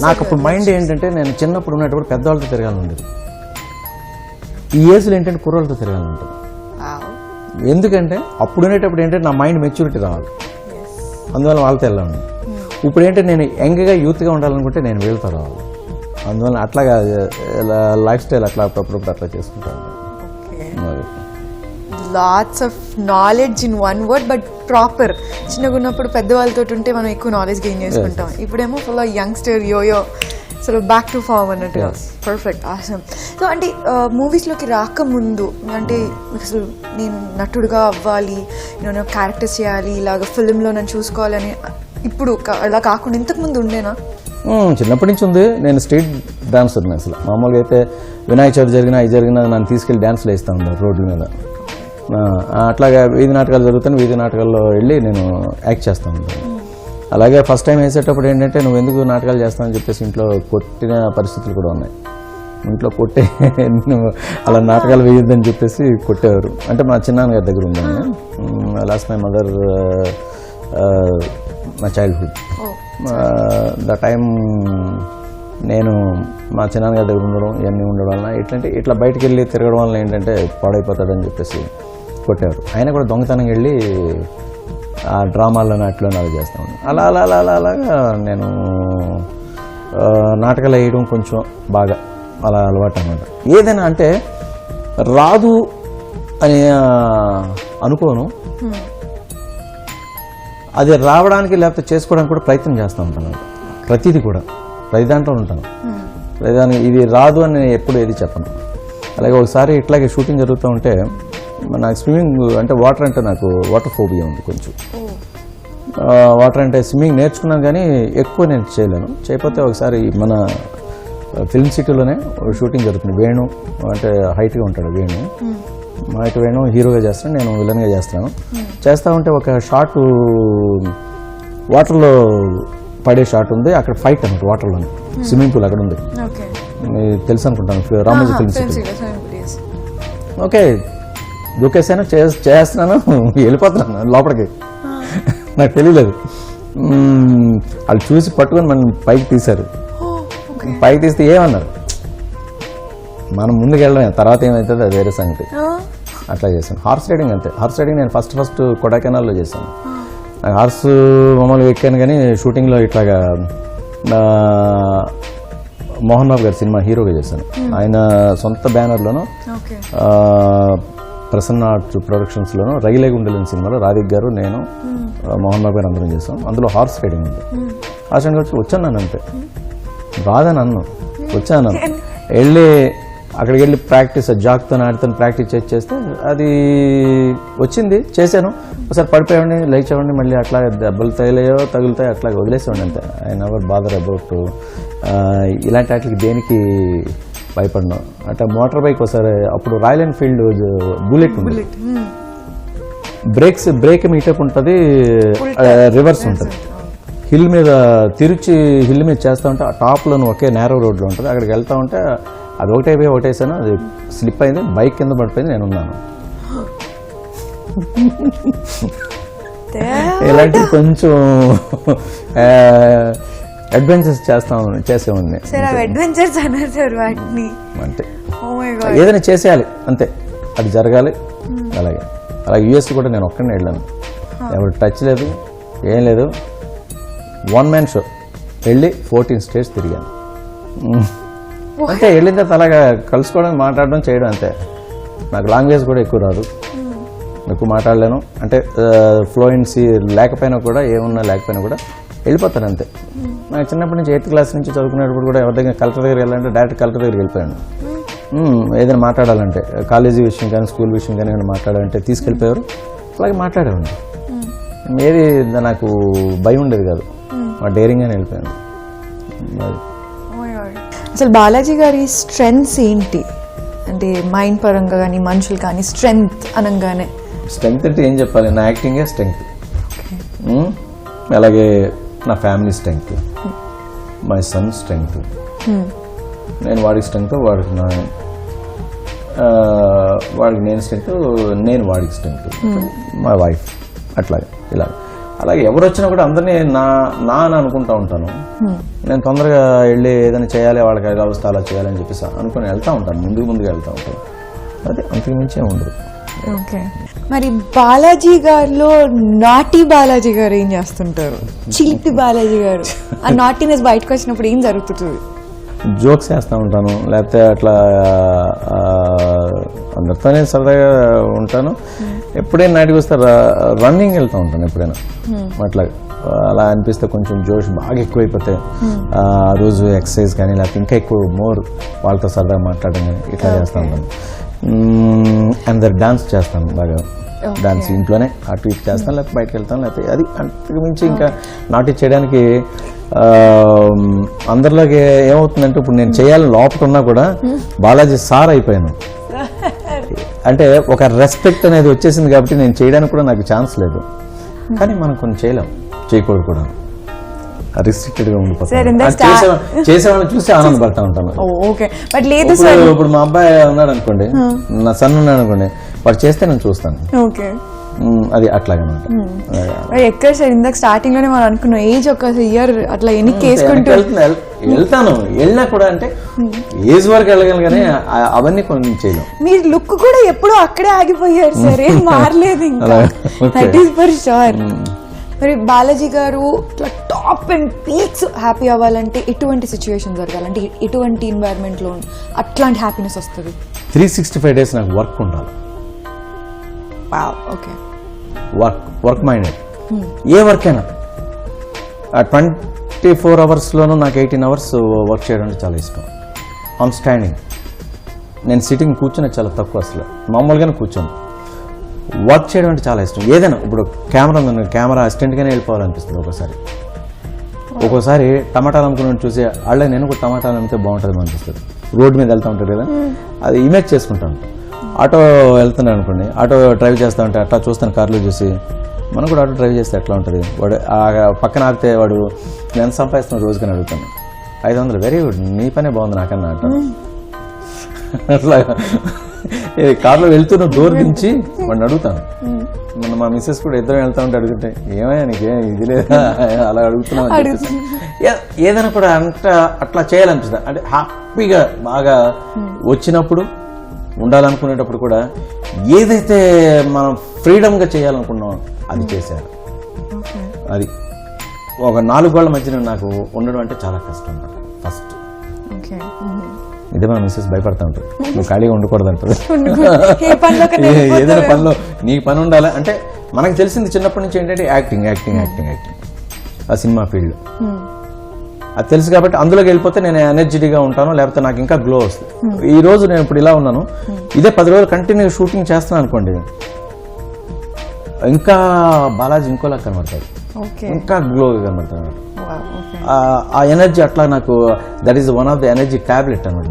నాకు అప్పుడు మైండ్ ఏంటంటే నేను చిన్నప్పుడు ఉన్నప్పుడు పెద్దవాళ్ళతో తిరగాలని ఉండేది. ఈ ఏజ్లో ఏంటంటే కుర్రోళ్ళతో తిరగాలని ఉంటుంది. ఎందుకంటే అప్పుడు ఉండేటప్పుడు ఏంటంటే నా మైండ్ మెచ్యూరిటీ రావాలి, అందువల్ల వాళ్ళతో వెళ్ళాను. ఇప్పుడు ఏంటంటే నేను యంగ్గా యూత్గా ఉండాలనుకుంటే నేను వీళ్ళతో రావాలి. అందువల్ల అట్లాగా లైఫ్ స్టైల్ అట్లా అప్పుడప్పుడు అట్లా చేసుకుంటాను. Lots of knowledge in one word, but proper. చిన్నగా ఉన్నప్పుడు పెద్దవాళ్ళతో ఉంటే మనం ఎక్కువ నాలెడ్జ్ గెయిన్ చేసుకుంటాం. ఇప్పుడేమో ఫుల్ యంగ్స్టర్ యోయో, అసలు బ్యాక్ టు ఫార్మ్ అన్నట్టుగా. Perfect, awesome. సో అంటే మూవీస్లోకి రాకముందు అంటే అసలు నేను నటుడుగా అవ్వాలి, నేను క్యారెక్టర్స్ చేయాలి, ఇలాగ ఫిల్మ్లో నన్ను చూసుకోవాలని ఇప్పుడు అలా కాకుండా ఇంతకుముందు ఉండేనా? చిన్నప్పటి నుంచి ఉంది. నేను స్ట్రీట్ డాన్సర్. అసలు మామూలుగా అయితే వినాయక చవితి జరిగినా నన్ను తీసుకెళ్ళి డ్యాన్స్లు వేస్తూ ఉంటాను రోడ్ల మీద. అట్లాగా వీధి నాటకాలు జరుగుతాను, వీధి నాటకాల్లో వెళ్ళి నేను యాక్ట్ చేస్తూ ఉంటాను. అలాగే ఫస్ట్ టైం వేసేటప్పుడు ఏంటంటే నువ్వు ఎందుకు నాటకాలు చేస్తావని చెప్పేసి ఇంట్లో కొట్టిన పరిస్థితులు కూడా ఉన్నాయి. ఇంట్లో కొట్టే నువ్వు అలా నాటకాలు వేయొద్దని చెప్పేసి కొట్టేవారు. అంటే మా చిన్నాన్నగారి దగ్గర ఉన్నాను. Lost my mother my childhood. The time నేను మా చిన్నాన్నగారి దగ్గర ఉండడం, ఇవన్నీ ఉండడం వలన ఇట్లా బయటకు వెళ్ళి తిరగడం వల్ల ఏంటంటే పాడైపోతాడని చెప్పేసి కొట్టేవారు. ఆయన కూడా దొంగతనంగా వెళ్ళి ఆ డ్రామాలను అట్లోనే అలా చేస్తూ ఉన్నాను. అలాగా నేను నాటకాలు వేయడం కొంచెం బాగా అలా అలవాటు అన్నమాట. ఏదైనా అంటే రాదు అని అనుకోను, అది రావడానికి లేకపోతే చేసుకోవడానికి కూడా ప్రయత్నం చేస్తూ ఉంటాను. ప్రతిదీ కూడా ప్రతి దాంట్లో ఉంటాను. ప్రతిదానికి ఇది రాదు అని నేను ఎప్పుడు ఏది చెప్పను. అలాగే ఒకసారి ఇట్లాగే షూటింగ్ జరుగుతూ ఉంటే నాకు స్విమ్మింగ్ అంటే వాటర్ అంటే నాకు వాటర్ ఫోబియా ఉంది కొంచెం. వాటర్ అంటే స్విమ్మింగ్ నేర్చుకున్నాను కానీ ఎక్కువ నేను చేయలేను. చేయకపోతే ఒకసారి మన ఫిల్మ్ సిటీలోనే షూటింగ్ జరుగుతుంది. వేణు అంటే హైట్గా ఉంటాడు వేణు. మా ఇటు వేణు హీరోగా చేస్తాను, నేను విలన్గా చేస్తూ ఉంటే ఒక షాట్ వాటర్లో పడే షాట్ ఉంది. అక్కడ ఫైట్ అన్నమాట వాటర్లోనే, స్విమ్మింగ్ పూల్ అక్కడ ఉంది. తెలుసు అనుకుంటాను, రామోజీ ఫిల్మ్ సిటీ. ఓకే, దూకేసాను, చేస్తున్నాను, వెళ్ళిపోతున్నాను లోపలికి. నాకు తెలియలేదు. వాళ్ళు చూసి పట్టుకొని మనం పైకి తీశారు. పైకి తీస్తే ఏమన్నారు, మనం ముందుకు వెళ్ళడం, తర్వాత ఏమవుతుంది అది వేరే సంగతి. అట్లా చేశాను. హార్స్ రైడింగ్ అంతే. హార్స్ రైడింగ్ నేను ఫస్ట్ కొడైకెనాల్లో చేశాను. నాకు హార్స్ మామూలుగా ఎక్కాను కానీ షూటింగ్లో ఇట్లాగా మోహన్ బాబు గారి సినిమా హీరోగా చేశాను. ఆయన సొంత బ్యానర్లోనూ ప్రసన్న ఆర్ట్స్ ప్రొడక్షన్స్లోనూ రైలే గుండెలని సినిమాలో రాధిక్ గారు, నేను, మోహన్ బాబు గారు అందరం చేస్తాం. అందులో హార్స్ రైడింగ్ ఉంది. హార్స్ రైడింగ్ వచ్చి వచ్చాను అంతే, రాదని అన్ను, వచ్చాను వెళ్ళి అక్కడికి వెళ్ళి ప్రాక్టీస్ జాక్తో ఆడితో ప్రాక్టీస్ చేస్తే అది వచ్చింది, చేశాను. ఒకసారి పడిపోయామండి, లేచామండి, మళ్ళీ అట్లా దెబ్బలు తగులుతాయి అట్లాగే వదిలేసేవాడి అంతే. ఐ నెవర్ బాదర్ అబౌట్ ఇలాంటి వాటికి దేనికి భయపడినాం. అంటే మోటార్ బైక్ ఒకసారి అప్పుడు రాయల్ ఎన్ఫీల్డ్ బుల్లెట్ ఉంది, బ్రేక్ మీటప్ ఉంటుంది, రివర్స్ ఉంటుంది. హిల్ మీద తిరుచి హిల్ మీద చేస్తూ ఉంటే ఆ టాప్లో ఒకే నేరో రోడ్లో ఉంటుంది. అక్కడికి వెళ్తూ ఉంటే అది ఒకటైపోయి ఒకటేసాను, అది స్లిప్ అయింది, బైక్ కింద పడిపోయింది, నేను ఉన్నాను. ఇలాంటి కొంచెం అడ్వెంచర్స్ చేసేవాడిని. అడ్వెంచర్స్ అన్నారు వాటిని అంటే ఏదైనా చేసేయాలి అంతే, అది జరగాలి. అలాగే యూఎస్ కూడా నేను ఒక్కడినే వెళ్ళాను, ఎవరు టచ్ లేదు, ఏం లేదు. 1 man షో వెళ్ళి 14 states తిరిగాను. అంటే వెళ్ళిన తర్వాత అలాగా కలుసుకోవడం, మాట్లాడడం, చేయడం అంతే. నాకు లాంగ్వేజ్ కూడా ఎక్కువ రాదు, ఎక్కువ మాట్లాడలేను. అంటే ఫ్లూయెన్సీ లేకపోయినా కూడా, ఏమున్నా లేకపోయినా కూడా వెళ్ళిపోతాను అంతే. నాకు చిన్నప్పటి నుంచి 8th class నుంచి చదువుకునేటప్పుడు కూడా ఎవరి దగ్గర కలెక్టర్ దగ్గర వెళ్ళాలంటే డైరెక్ట్ కలెక్టర్ దగ్గరికి వెళ్ళిపోయాను. ఏదైనా మాట్లాడాలంటే కాలేజీ విషయం కానీ స్కూల్ విషయం కానీ ఏమైనా మాట్లాడాలంటే తీసుకెళ్ళిపోయారు, అలాగే మాట్లాడేవాడిని. ఏది నాకు భయం ఉండేది కాదు, డేరింగ్గానే వెళ్ళిపోయాను. అసలు బాలాజీ గారి స్ట్రెంగ్స్ ఏంటి అంటే మైండ్ పరంగా కానీ మనుషులు కానీ స్ట్రెంగ్త్ అనగానే? స్ట్రెంగ్త్ అంటే ఏం చెప్పాలి, నా యాక్టింగే స్ట్రెంగ్త్, అలాగే నా family strength, my son strength, నేను వాడికి స్ట్రెంగ్త్, వాడికి నేను స్ట్రెంగ్త్, నేను వాడికి స్ట్రెంగ్త్, మా వైఫ్, అట్లాగే ఇలా. అలాగే ఎవరు వచ్చినా కూడా అందరినీ నా అని అనుకుంటా ఉంటాను. నేను తొందరగా వెళ్ళి ఏదైనా చేయాలి, వాళ్ళకి ఎలా వస్తే అలా చేయాలని చెప్పేసి అనుకుని వెళ్తూ ఉంటాను, ముందుగా వెళ్తూ ఉంటాను. అదే, అంతకు మించే ఉండదు. ఓకే, మరి బాలాజీ గారిలో నాటి బాలాజీ గారు ఏం చేస్తుంటారు? చిలిపి బాలాజీ గారు ఆ నాటినెస్ బయటకు వచ్చినప్పుడు ఏం జరుగుతుంది? జోక్స్ వేస్తూ ఉంటాను, లేకపోతే అట్లా అందరితోనే సరదాగా ఉంటాను. ఎప్పుడైనా నాటికి వస్తే రన్నింగ్ వెళ్తూ ఉంటాను ఎప్పుడైనా. అట్లా అలా అనిపిస్తే కొంచెం జోష్ బాగా ఎక్కువైపోతే ఆ రోజు ఎక్సర్సైజ్ కానీ లేకపోతే ఇంకా ఎక్కువ మోర్ వాళ్ళతో సరదాగా మాట్లాడడం కానీ ఇట్లా చేస్తూ ఉంటాను. అందరు డాన్స్ చేస్తాను బాగా, డాన్స్ ఇంట్లోనే అటు ఇటు చేస్తాను, లేకపోతే బయటకు వెళ్తాను, లేకపోతే అది అంతకు మించి ఇంకా నాటి చేయడానికి అందరిలోకి ఏమవుతుందంటే ఇప్పుడు నేను చేయాలని లోపల ఉన్నా కూడా బాలాజీ సార్ అయిపోయాను. అంటే ఒక రెస్పెక్ట్ అనేది వచ్చేసింది కాబట్టి నేను చేయడానికి కూడా నాకు ఛాన్స్ లేదు. కానీ మనం కొన్ని చేయకూడదు కూడా, రిస్ట్రిక్టెడ్ గా ఉండిపోతాను. చేసేవాళ్ళని చూసి ఆనందపడతా ఉంటాను. ఇప్పుడు మా అబ్బాయి ఉన్నాడు అనుకోండి, నా సన్ ఉన్నాడు అనుకోండి, వాడు చేస్తే నేను చూస్తాను. అది అట్లాగనమాట. ఎక్కడ సార్ ఇందాక స్టార్టింగ్ లోనే మనం అనుకున్నాం ఏజ్ ఒక ఇయర్ అట్లా ఎన్ని కేసుకుంటూ వెళ్తాను. వెళ్ళినా కూడా అంటే ఏజ్ వరకు వెళ్ళగలను కానీ అవన్నీ కొన్ని చేయలేం. మీ లుక్ కూడా ఎప్పుడూ అక్కడే ఆగిపోయారు సార్, ఏం మారలేదు ఇంకా. That is for sure. మరి బాలాజీ గారు ఇట్లా టాప్ అండ్ పీక్స్ హ్యాపీ అవ్వాలంటే ఎటువంటి సిచ్యువేషన్ జరగాలంటే ఎటువంటి ఎన్వైరన్మెంట్ లో అట్లాంటి హ్యాపీనెస్ వస్తుంది? 365 days నాకు వర్క్ ఉండాలి. వర్క్ మైండెడ్, ఏ వర్క్ అయినా 24 hours లోనూ నాకు 18 hours వర్క్ చేయడం అంటే చాలా ఇష్టం. ఐమ్ స్టాండింగ్, నేను సిట్టింగ్ కూర్చునే చాలా తక్కువ, అసలు మామూలుగానే కూర్చోను. వర్క్ చేయడం అంటే చాలా ఇష్టం. ఏదైనా ఇప్పుడు కెమెరా అసిస్టెంట్గానే వెళ్ళిపోవాలనిపిస్తుంది ఒక్కోసారి టమాటాలు అమ్ముకుని చూసి అళ్ళే నేను కూడా టమాటాలు అమ్మితే బాగుంటుంది అనిపిస్తుంది. రోడ్డు మీద వెళ్తూ ఉంటారు కదా, అది ఇమేజ్ చేసుకుంటాను. ఆటో వెళ్తున్నాను అనుకోండి, ఆటో డ్రైవ్ చేస్తూ ఉంటే అట్లా చూస్తాను, కార్లో చూసి మనం కూడా ఆటో డ్రైవ్ చేస్తే ఎట్లా ఉంటుంది. వాడు పక్కన ఆపితే వాడు నేను ఎంత సంపాదిస్తున్నా రోజుకని అడుగుతాను. 500, వెరీ గుడ్, నీ పనే బాగుంది నాకన్నా అంటాను. అట్లా కార్లో వెళ్తున్న డోర్ నుంచి వాడిని అడుగుతాను. మొన్న మా మిస్సెస్ కూడా ఇద్దరం వెళ్తా ఉంటే అడుగుతుంటే ఏమైనా నీకేం ఇది లేదా అలా అడుగుతున్నావు. ఏదైనా కూడా అట్లా చేయాలనిపిస్తుంది. అంటే హ్యాపీగా బాగా వచ్చినప్పుడు ఉండాలనుకునేటప్పుడు కూడా ఏదైతే మనం ఫ్రీడమ్గా చేయాలనుకున్నాం అది చేశారు. అది ఒక 4 గోళ్ల మధ్యన నాకు ఉండడం అంటే చాలా కష్టం అన్నమాట. ఫస్ట్ ఇదే మన మిస్సెస్ భయపడతా ఉంటుంది, నువ్వు ఖాళీగా ఉండకూడదు అంటుంది. ఏదైనా పనిలో నీకు పని ఉండాలి అంటే మనకు తెలిసింది చిన్నప్పటి నుంచి ఏంటంటే యాక్టింగ్. ఆ సినిమా ఫీల్డ్ అది తెలుసు కాబట్టి అందులోకి వెళ్ళిపోతే నేను ఎనర్జెటిక్గా ఉంటాను, లేకపోతే నాకు ఇంకా గ్లో వస్తుంది. ఈ రోజు నేను ఇప్పుడు ఇలా ఉన్నాను, ఇదే 10 రోజులు కంటిన్యూ షూటింగ్ చేస్తున్నాను అనుకోండి, ఇంకా బాలాజీ ఇంకోలా కనబడతాడు. ఓకే ఇంకా గ్లోగా కనబడుతుంది. ఓకే ఆ ఎనర్జీ అట్లా నాకు that is one of the energy tablet అనమాట.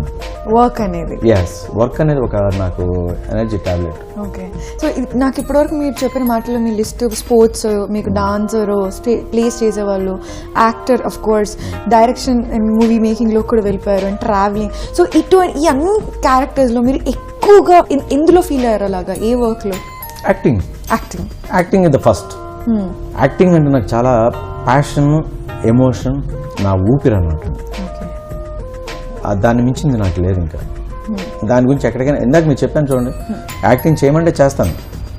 వర్క్ అనేది ఎస్, వర్క్ అనేది ఒక నాకు ఎనర్జీ టాబ్లెట్. ఓకే సో నాకు ఇప్పటివరకు మీరు చెప్పిన మాటల్లో మీ లిస్ట్ స్పోర్ట్స్, మీకు డాన్సర్, ప్లేస్ చేసేవాళ్ళు, actor, of course direction and movie మేకింగ్లో కూడా వెళ్ళిపోయారు, అండ్ ట్రావెలింగ్. సో ఇటువంటి ఈ అన్ని క్యారెక్టర్స్లో మీరు ఎక్కువగా ఎందులో ఫీల్ అయ్యారు అలాగా, ఏ వర్క్లో? Acting. Acting. Acting is the first. Acting అంటే నాకు చాలా ప్యాషన్, ఎమోషన్, నా ఊపిరి అనమాట. దాన్ని మించింది నాకు లేదు ఇంకా. దాని గురించి ఎక్కడికైనా, ఇందాక మీరు చెప్పాను చూడండి, యాక్టింగ్ చేయమంటే చేస్తాను,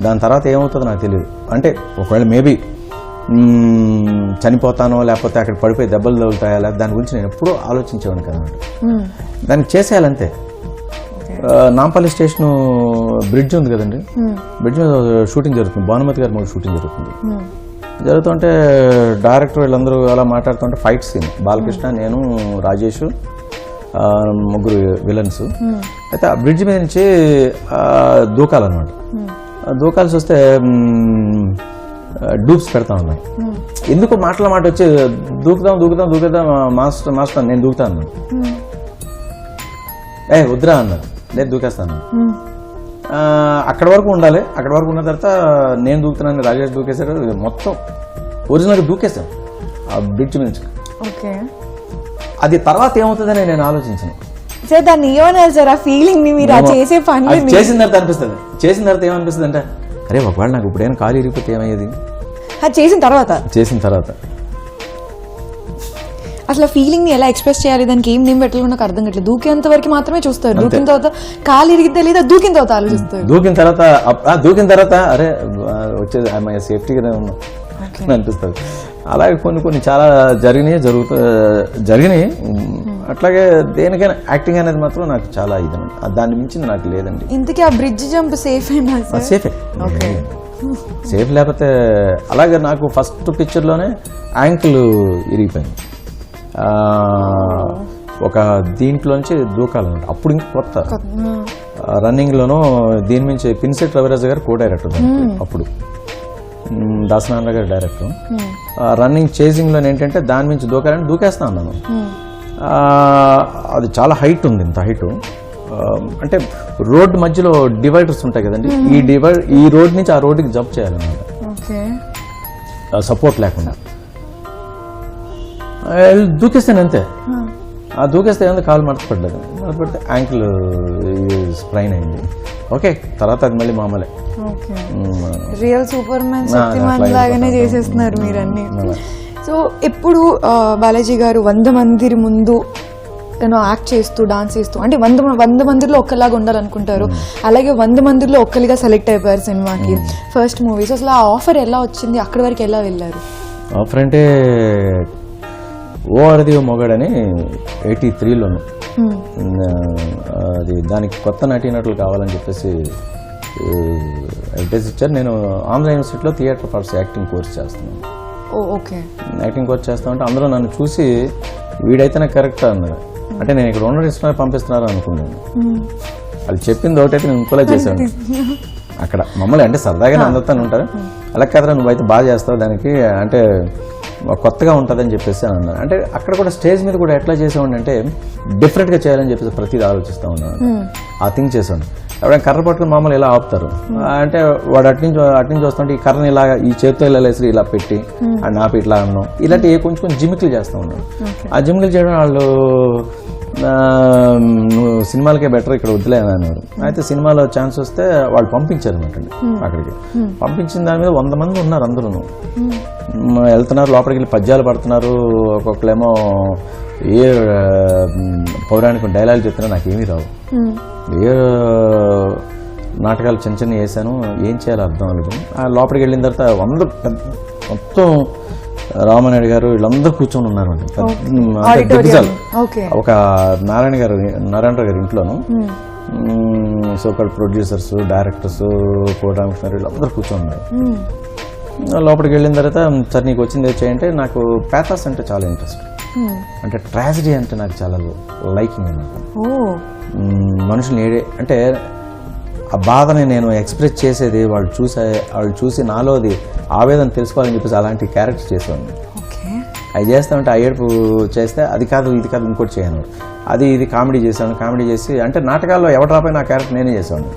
దాని తర్వాత ఏమవుతుందో నాకు తెలియదు. అంటే ఒకవేళ మేబీ చనిపోతానో లేకపోతే అక్కడ పడిపోయి దెబ్బలు తగులుతాయా, లేదా దాని గురించి నేను ఎప్పుడూ ఆలోచించేవాడిని కదనమాట. దానికి చేసేయాలంతే. నాంపల్లి స్టేషన్ బ్రిడ్జ్ ఉంది కదండి, బ్రిడ్జ్ మీద షూటింగ్ జరుగుతుంది, భానుమతి గారి మూవీ షూటింగ్ జరుగుతుంది. జరుగుతుంటే డైరెక్టర్ వీళ్ళందరూ అలా మాట్లాడుతుంటే ఫైట్ సీన్, బాలకృష్ణ, నేను, రాజేష్, ముగ్గురు విలన్స్. అయితే ఆ బ్రిడ్జ్ మీద నుంచి దూకాలన్నమాట. దూకాల్సి వస్తే డూప్స్ పెడతా ఉన్నాయి. ఎందుకు మాటల మాట వచ్చి దూకుదాం మాస్టర్ నేను దూకుతాను. వద్దురా అన్నారు, లేదు దూకేస్తాను. అక్కడ వరకు ఉండాలి, అక్కడ వరకు ఉన్న తర్వాత నేను దూకుతున్నాను, రాజేష్ దూకేశాడు, మొత్తం ఒరిజినల్గా దూకేశాను ఆ బ్రిడ్జ్ నుంచి. ఓకే, అది తర్వాత ఏమవుతుందని నేను ఆలోచించాను. సార్ దాన్ని ఏమన్నారు సార్, ఆ ఫీలింగ్ ని మీరు చేసే పని చేసిన తర్వాత అనిపిస్తుంది. చేసిన తర్వాత ఏమనిపిస్తుంది అంటే, అరే ఒకవేళ నాకు ఇప్పుడైనా కాలు ఇరిగిపోతే ఏమయ్యేది. చేసిన తర్వాత అసలు ఫీలింగ్ ని ఎలా ఎక్స్ప్రెస్ చేయాలి, దానికి ఏం నేమ్ పెట్టాలి నాకు అర్థం కావట్లేదు. దూకేంత వరకు మాత్రమే చూస్తారు, దూకిన తర్వాత కాలు ఇరిగిద్దా లేదా దూకిన తర్వాత ఆలోచిస్తారు. దూకిన తర్వాత అరే వచ్చేది సేఫ్టీగానే ఉన్నాం అనిపిస్తుంది. అలాగే కొన్ని చాలా జరిగినాయి. అట్లాగే దేనికైనా యాక్టింగ్ అనేది మాత్రం నాకు చాలా ఇది, దాన్ని మించి నాకు లేదండి. ఇంతకీ ఆ బ్రిడ్జ్ జంప్ సేఫ్ అయినా? సేఫే, సేఫ్ లేకపోతే. అలాగే నాకు ఫస్ట్ పిక్చర్లోనే యాంకిల్ ఇరిగిపోయింది. ఒక దీంట్లోంచి దూకాలన్నమాట. అప్పుడు ఇంకా కొత్త రన్నింగ్లోనూ దీని నుంచి పిన్సెట్ రవిరాజ గారు కో డైరెక్టర్, అప్పుడు దాసనారాయణ గారు డైరెక్టర్. రన్నింగ్ చేజింగ్లో ఏంటంటే దాని నుంచి దూకాలని దూకేస్తా ఉన్నాను. అది చాలా హైట్ ఉంది, ఇంత హైట్. అంటే రోడ్డు మధ్యలో డివైడర్స్ ఉంటాయి కదండి, ఈ రోడ్ నుంచి ఆ రోడ్డుకి జంప్ చేయాలన్నమాట, సపోర్ట్ లేకుండా. దూకేస్తాను అంతే. ఆ దూకేస్తే ఏమైంది, కాలు మడతపడ్డది, మడతపడితే యాంకిల్ స్ప్రైన్ అయింది. ఓకే, తర్వాత అది మళ్ళీ మామూలే. రియల్ సూపర్ మ్యాన్, శక్తిమాన్ లాగానే చేసేస్తున్నారు మీరన్నీ. సో ఎప్పుడు బాలాజీ గారు 100 మంది ముందు యాక్ట్ చేస్తూ డాన్స్ చేస్తూ, అంటే 100 మందిలో ఒక్కలాగా ఉండాలనుకుంటారు, అలాగే 100 మందిలో ఒక్కరిగా సెలెక్ట్ అయిపోయారు సినిమాకి ఫస్ట్ మూవీస్. అసలు ఆ ఆఫర్ ఎలా వచ్చింది, అక్కడి వరకు ఎలా వెళ్ళారు? ఆఫర్ అంటే ఓ అరది మొగాడని 83లోను, అది దానికి కొత్త నటీనటులు కావాలని చెప్పేసి అడ్వర్టైజ్ ఇచ్చారు. నేను ఆంధ్ర యూనివర్సిటీలో థియేటర్ ఆర్ట్స్ యాక్టింగ్ కోర్స్ చేస్తున్నాను. ఓకే, యాక్టింగ్ కోర్స్ చేస్తామంటే అందరూ నన్ను చూసి వీడైతేనే కరెక్ట్ అన్నారు. అంటే నేను ఇక్కడ ఉన్న పంపిస్తున్నారు అనుకున్నాను. వాళ్ళు చెప్పింది ఒకటైతే నేను ఇంకోలా చేశాను అక్కడ. మమ్మల్ని అంటే సరదాగానే అందరితో ఉంటారు, అలా కదరా నువ్వైతే బాగా చేస్తావు, దానికి అంటే కొత్తగా ఉంటుందని చెప్పేసి అన్నారు. అంటే అక్కడ కూడా స్టేజ్ మీద కూడా ఎట్లా చేసేవాడిని అంటే డిఫరెంట్గా చేయాలని చెప్పేసి ప్రతిదీ ఆలోచిస్తూ ఉన్నాను. ఆ థింగ్ చేశాను. ఎవరైనా కర్ర పట్టుకుని మామూలు ఇలా ఆపుతారు, అంటే వాడు అట్నుంచి వస్తుంటే ఈ కర్రని ఇలా ఈ చేతితో ఇలా వేసి ఇలా పెట్టి అండ్ ఆపి ఇట్లా అన్నాం, ఇలాంటి కొంచెం జిమిక్లు చేస్తూ ఉన్నాను. ఆ జిమిక్లు చేయడం వాళ్ళు నువ్వు సినిమాలకే బెటర్ ఇక్కడ వద్దులే అన్నారు. అయితే సినిమాలో ఛాన్స్ వస్తే వాళ్ళు పంపించారు అనమాట అక్కడికి. పంపించిన దాని మీద 100 మంది ఉన్నారు, అందరూ వెళ్తున్నారు, లోపలికి వెళ్ళి పద్యాలు పడుతున్నారు. ఒక్కొక్కరేమో ఏ పౌరాణిక డైలాగ్ చెప్తున్నా నాకేమీ రావు, ఏ నాటకాలు చిన్న వేసాను, ఏం చేయాలో అర్థం అనుకుని లోపలికి వెళ్ళిన తర్వాత మొత్తం రామానాయుడు గారు వీళ్ళందరూ కూర్చొని ఉన్నారు. ఒక నారాయణరావు గారి ఇంట్లోను సోకాల్ ప్రొడ్యూసర్స్, డైరెక్టర్స్, కోటరామకృష్ణ వీళ్ళందరూ కూర్చొని ఉన్నారు. లోపలికి వెళ్ళిన తర్వాత సార్ నీకు వచ్చింది వచ్చాయంటే, నాకు ప్యాథాస్ అంటే చాలా ఇంట్రెస్ట్, అంటే ట్రాజడీ అంటే నాకు చాలా లైకింగ్ అన్నమాట. మనుషులు అంటే ఆ బాధని నేను ఎక్స్ప్రెస్ చేసేది వాళ్ళు చూసి నాలోది ఆవేదన తెలుసుకోవాలని చెప్పేసి అలాంటి క్యారెక్టర్ చేసేవాడిని. అవి చేస్తామంటే ఆ ఏడుపు చేస్తే అది కాదు ఇది కాదు ఇంకోటి చేయను, అది ఇది కామెడీ చేశాను. కామెడీ చేసి అంటే నాటకాల్లో ఎవరు రాపోయినా ఆ క్యారెక్టర్ నేనే చేశాను.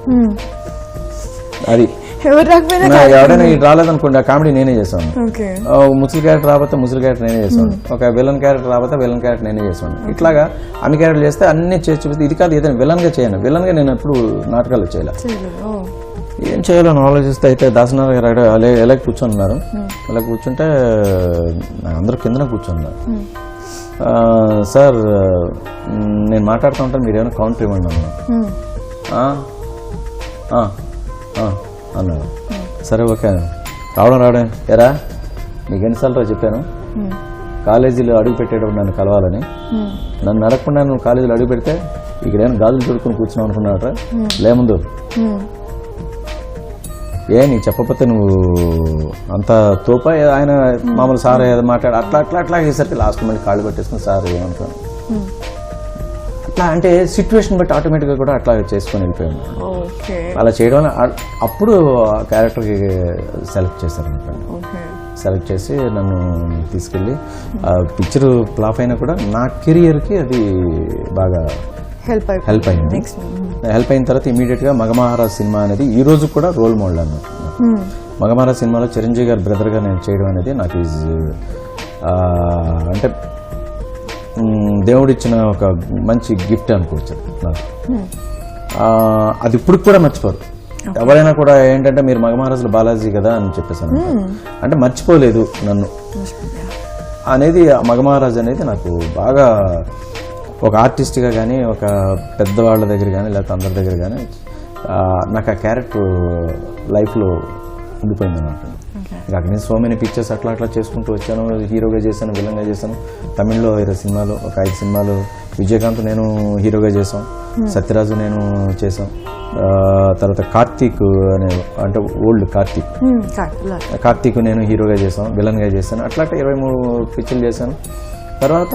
అది ఎవరైనా ఇది రాలేదనుకోండి ఆ కామెడీ నేనే చేశాను. ముసలి క్యారెక్టర్ రాకపోతే ముసలి క్యారెక్టర్ నేనే చేశాను. ఒక విలన్ క్యారెక్టర్ రాకపోతే విలన్ క్యారెక్టర్ నేనే చేశాను. ఇట్లాగా అన్ని క్యారెక్టర్ చేస్తే అన్ని చేసి చూపిస్తే ఇది కాదు ఏదైనా విలన్గా చేయను. విలన్గా నేను ఎప్పుడు నాటకాలు చేయలే. ఏం చేయాలని ఆలోచిస్తే అయితే దాసనారాయణ గారు ఎలా కూర్చొన్నారు. ఇలా కూర్చుంటే అందరూ కిందనే కూర్చున్నారు. సార్ నేను మాట్లాడుతూ ఉంటాను మీరు ఏమైనా కౌంటర్ ఇవ్వండి అన్నాడు. సరే ఓకే రావడం ఎరా నీకు ఎన్నిసార్లు చెప్పాను కాలేజీలో అడుగు పెట్టేటప్పుడు నన్ను కలవాలని. నన్ను అడగకుండా నువ్వు కాలేజీలో అడుగు పెడితే ఇక్కడ ఏమైనా గాజులు చుడుకుని కూర్చున్నావు అనుకున్నావట లేముందు. నీకు చెప్పకపోతే నువ్వు అంత తోప. ఆయన మామూలు సార్ ఏదో మాట్లాడు అట్లా చేసరికి లాస్ట్ మళ్ళీ కాళ్ళు పెట్టేసుకుని సార్ ఏమంటాను అట్లా అంటే సిచ్యువేషన్ బట్టి ఆటోమేటిక్గా కూడా అట్లా చేసుకొని వెళ్ళిపోయాను. అలా చేయడం అప్పుడు క్యారెక్టర్కి సెలెక్ట్ చేశారు అనుకోండి. సెలెక్ట్ చేసి నన్ను తీసుకెళ్ళి పిక్చర్ ఫ్లాప్ అయినా కూడా నా కెరియర్కి అది బాగా హెల్ప్ అయింది. హెల్ప్ అయిన తర్వాత ఇమీడియట్గా మగమహారాజ్ సినిమా అనేది ఈ రోజు కూడా రోల్ మోడల్ అన్నమాట. మగమహారాజ్ సినిమాలో చిరంజీవి గారి బ్రదర్గా నేను చేయడం అనేది నాకు అంటే దేవుడిచ్చిన ఒక మంచి గిఫ్ట్ అనుకోవచ్చు నాకు. అది ఇప్పుడు కూడా మర్చిపోరు. ఎవరైనా కూడా ఏంటంటే మీరు మగమహారాజులు బాలాజీ కదా అని చెప్పేసాను. అంటే మర్చిపోలేదు నన్ను అనేది. మగమహారాజ్ అనేది నాకు బాగా ఒక ఆర్టిస్ట్గా కానీ ఒక పెద్దవాళ్ళ దగ్గర కానీ లేకపోతే అందరి దగ్గర కానీ నాకు ఆ క్యారెక్టర్ లైఫ్లో ఉండిపోయింది అన్నమాట. అక్కడి నుంచి సో మెనీ పిక్చర్స్ అట్లా చేసుకుంటూ వచ్చాను. హీరోగా చేశాను, విలన్గా చేశాను. తమిళ్లో 20 సినిమాలు, ఒక 5 సినిమాలు. విజయకాంత్ నేను హీరోగా చేసాం, సత్యరాజు నేను చేసాం. తర్వాత కార్తీక్ అనే అంటే ఓల్డ్ కార్తీక్ నేను హీరోగా చేసాం, విలన్గా చేశాను. అట్లా 23 పిక్చర్లు చేశాను. తర్వాత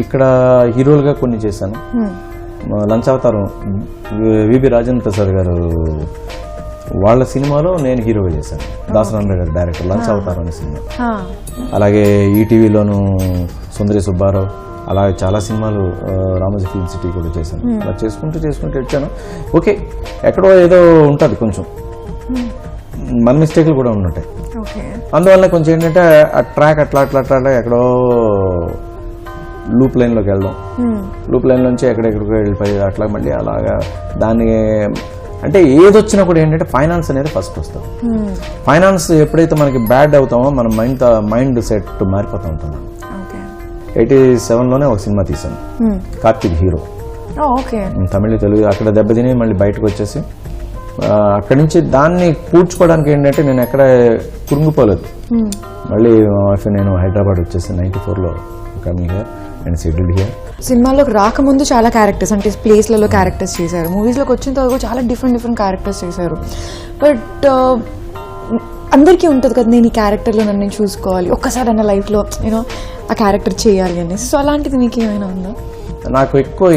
ఇక్కడ హీరోలుగా కొన్ని చేశాను. లంచావతారం విబి రాజేంద్ర ప్రసాద్ గారు వాళ్ళ సినిమాలో నేను హీరోగా చేశాను. దాసనారాయణ గారు డైరెక్టర్ లంచావతారం అనే సినిమా. అలాగే ఈటీవీలోను సుందరి సుబ్బారావు, అలాగే చాలా సినిమాలు రామోజీ ఫిల్మ్ సిటీ కూడా చేశాను. అలా చేసుకుంటూ వచ్చాను. ఓకే ఎక్కడో ఏదో ఉంటుంది కొంచెం మన మిస్టేక్లు కూడా ఉంటాయి. అందువల్ల కొంచెం ఏంటంటే ఆ ట్రాక్ అట్లా ఎక్కడో లూప్ లైన్లోకి వెళ్దాం. లూప్ లైన్ నుంచి ఎక్కడెక్కడికో వెళ్ళిపోయి అట్లా మళ్ళీ అలాగా దాన్ని అంటే ఏదొచ్చినా కూడా ఏంటంటే ఫైనాన్స్ అనేది ఫస్ట్ వస్తుంది. ఫైనాన్స్ ఎప్పుడైతే మనకి బ్యాడ్ అవుతామో మన మైండ్ సెట్ మారిపోతూ ఉంటుంది. 87లోనే ఒక సినిమా తీశాను, కార్తీక్ హీరో. తమిళ తెలుగు అక్కడ దెబ్బతిని మళ్ళీ బయటకు వచ్చేసి అక్కడి నుంచి దాన్ని పూడ్చుకోవడానికి ఏంటంటే నేను ఎక్కడ కురుంగిపోలేదు. మళ్ళీ మా వైఫ్ నేను హైదరాబాద్ వచ్చేసి 94లో coming here and settled here. సినిమాలోకి రాకముందు చాలా క్యారెక్టర్స్ అంటే ప్లేస్లలో క్యారెక్టర్స్ చేశారు. మూవీస్లోకి వచ్చిన తర్వాత చాలా డిఫరెంట్ క్యారెక్టర్స్ చేశారు. బట్ అందరికీ ఉంటుంది కదా నేను ఈ క్యారెక్టర్లో నన్ను చూసుకోవాలి, ఒక్కసారి అన్న లైఫ్లో యూనో ఆ క్యారెక్టర్ చేయాలి అనేసి. సో అలాంటిది మీకు ఏమైనా ఉందా? నాకు ఎక్కువ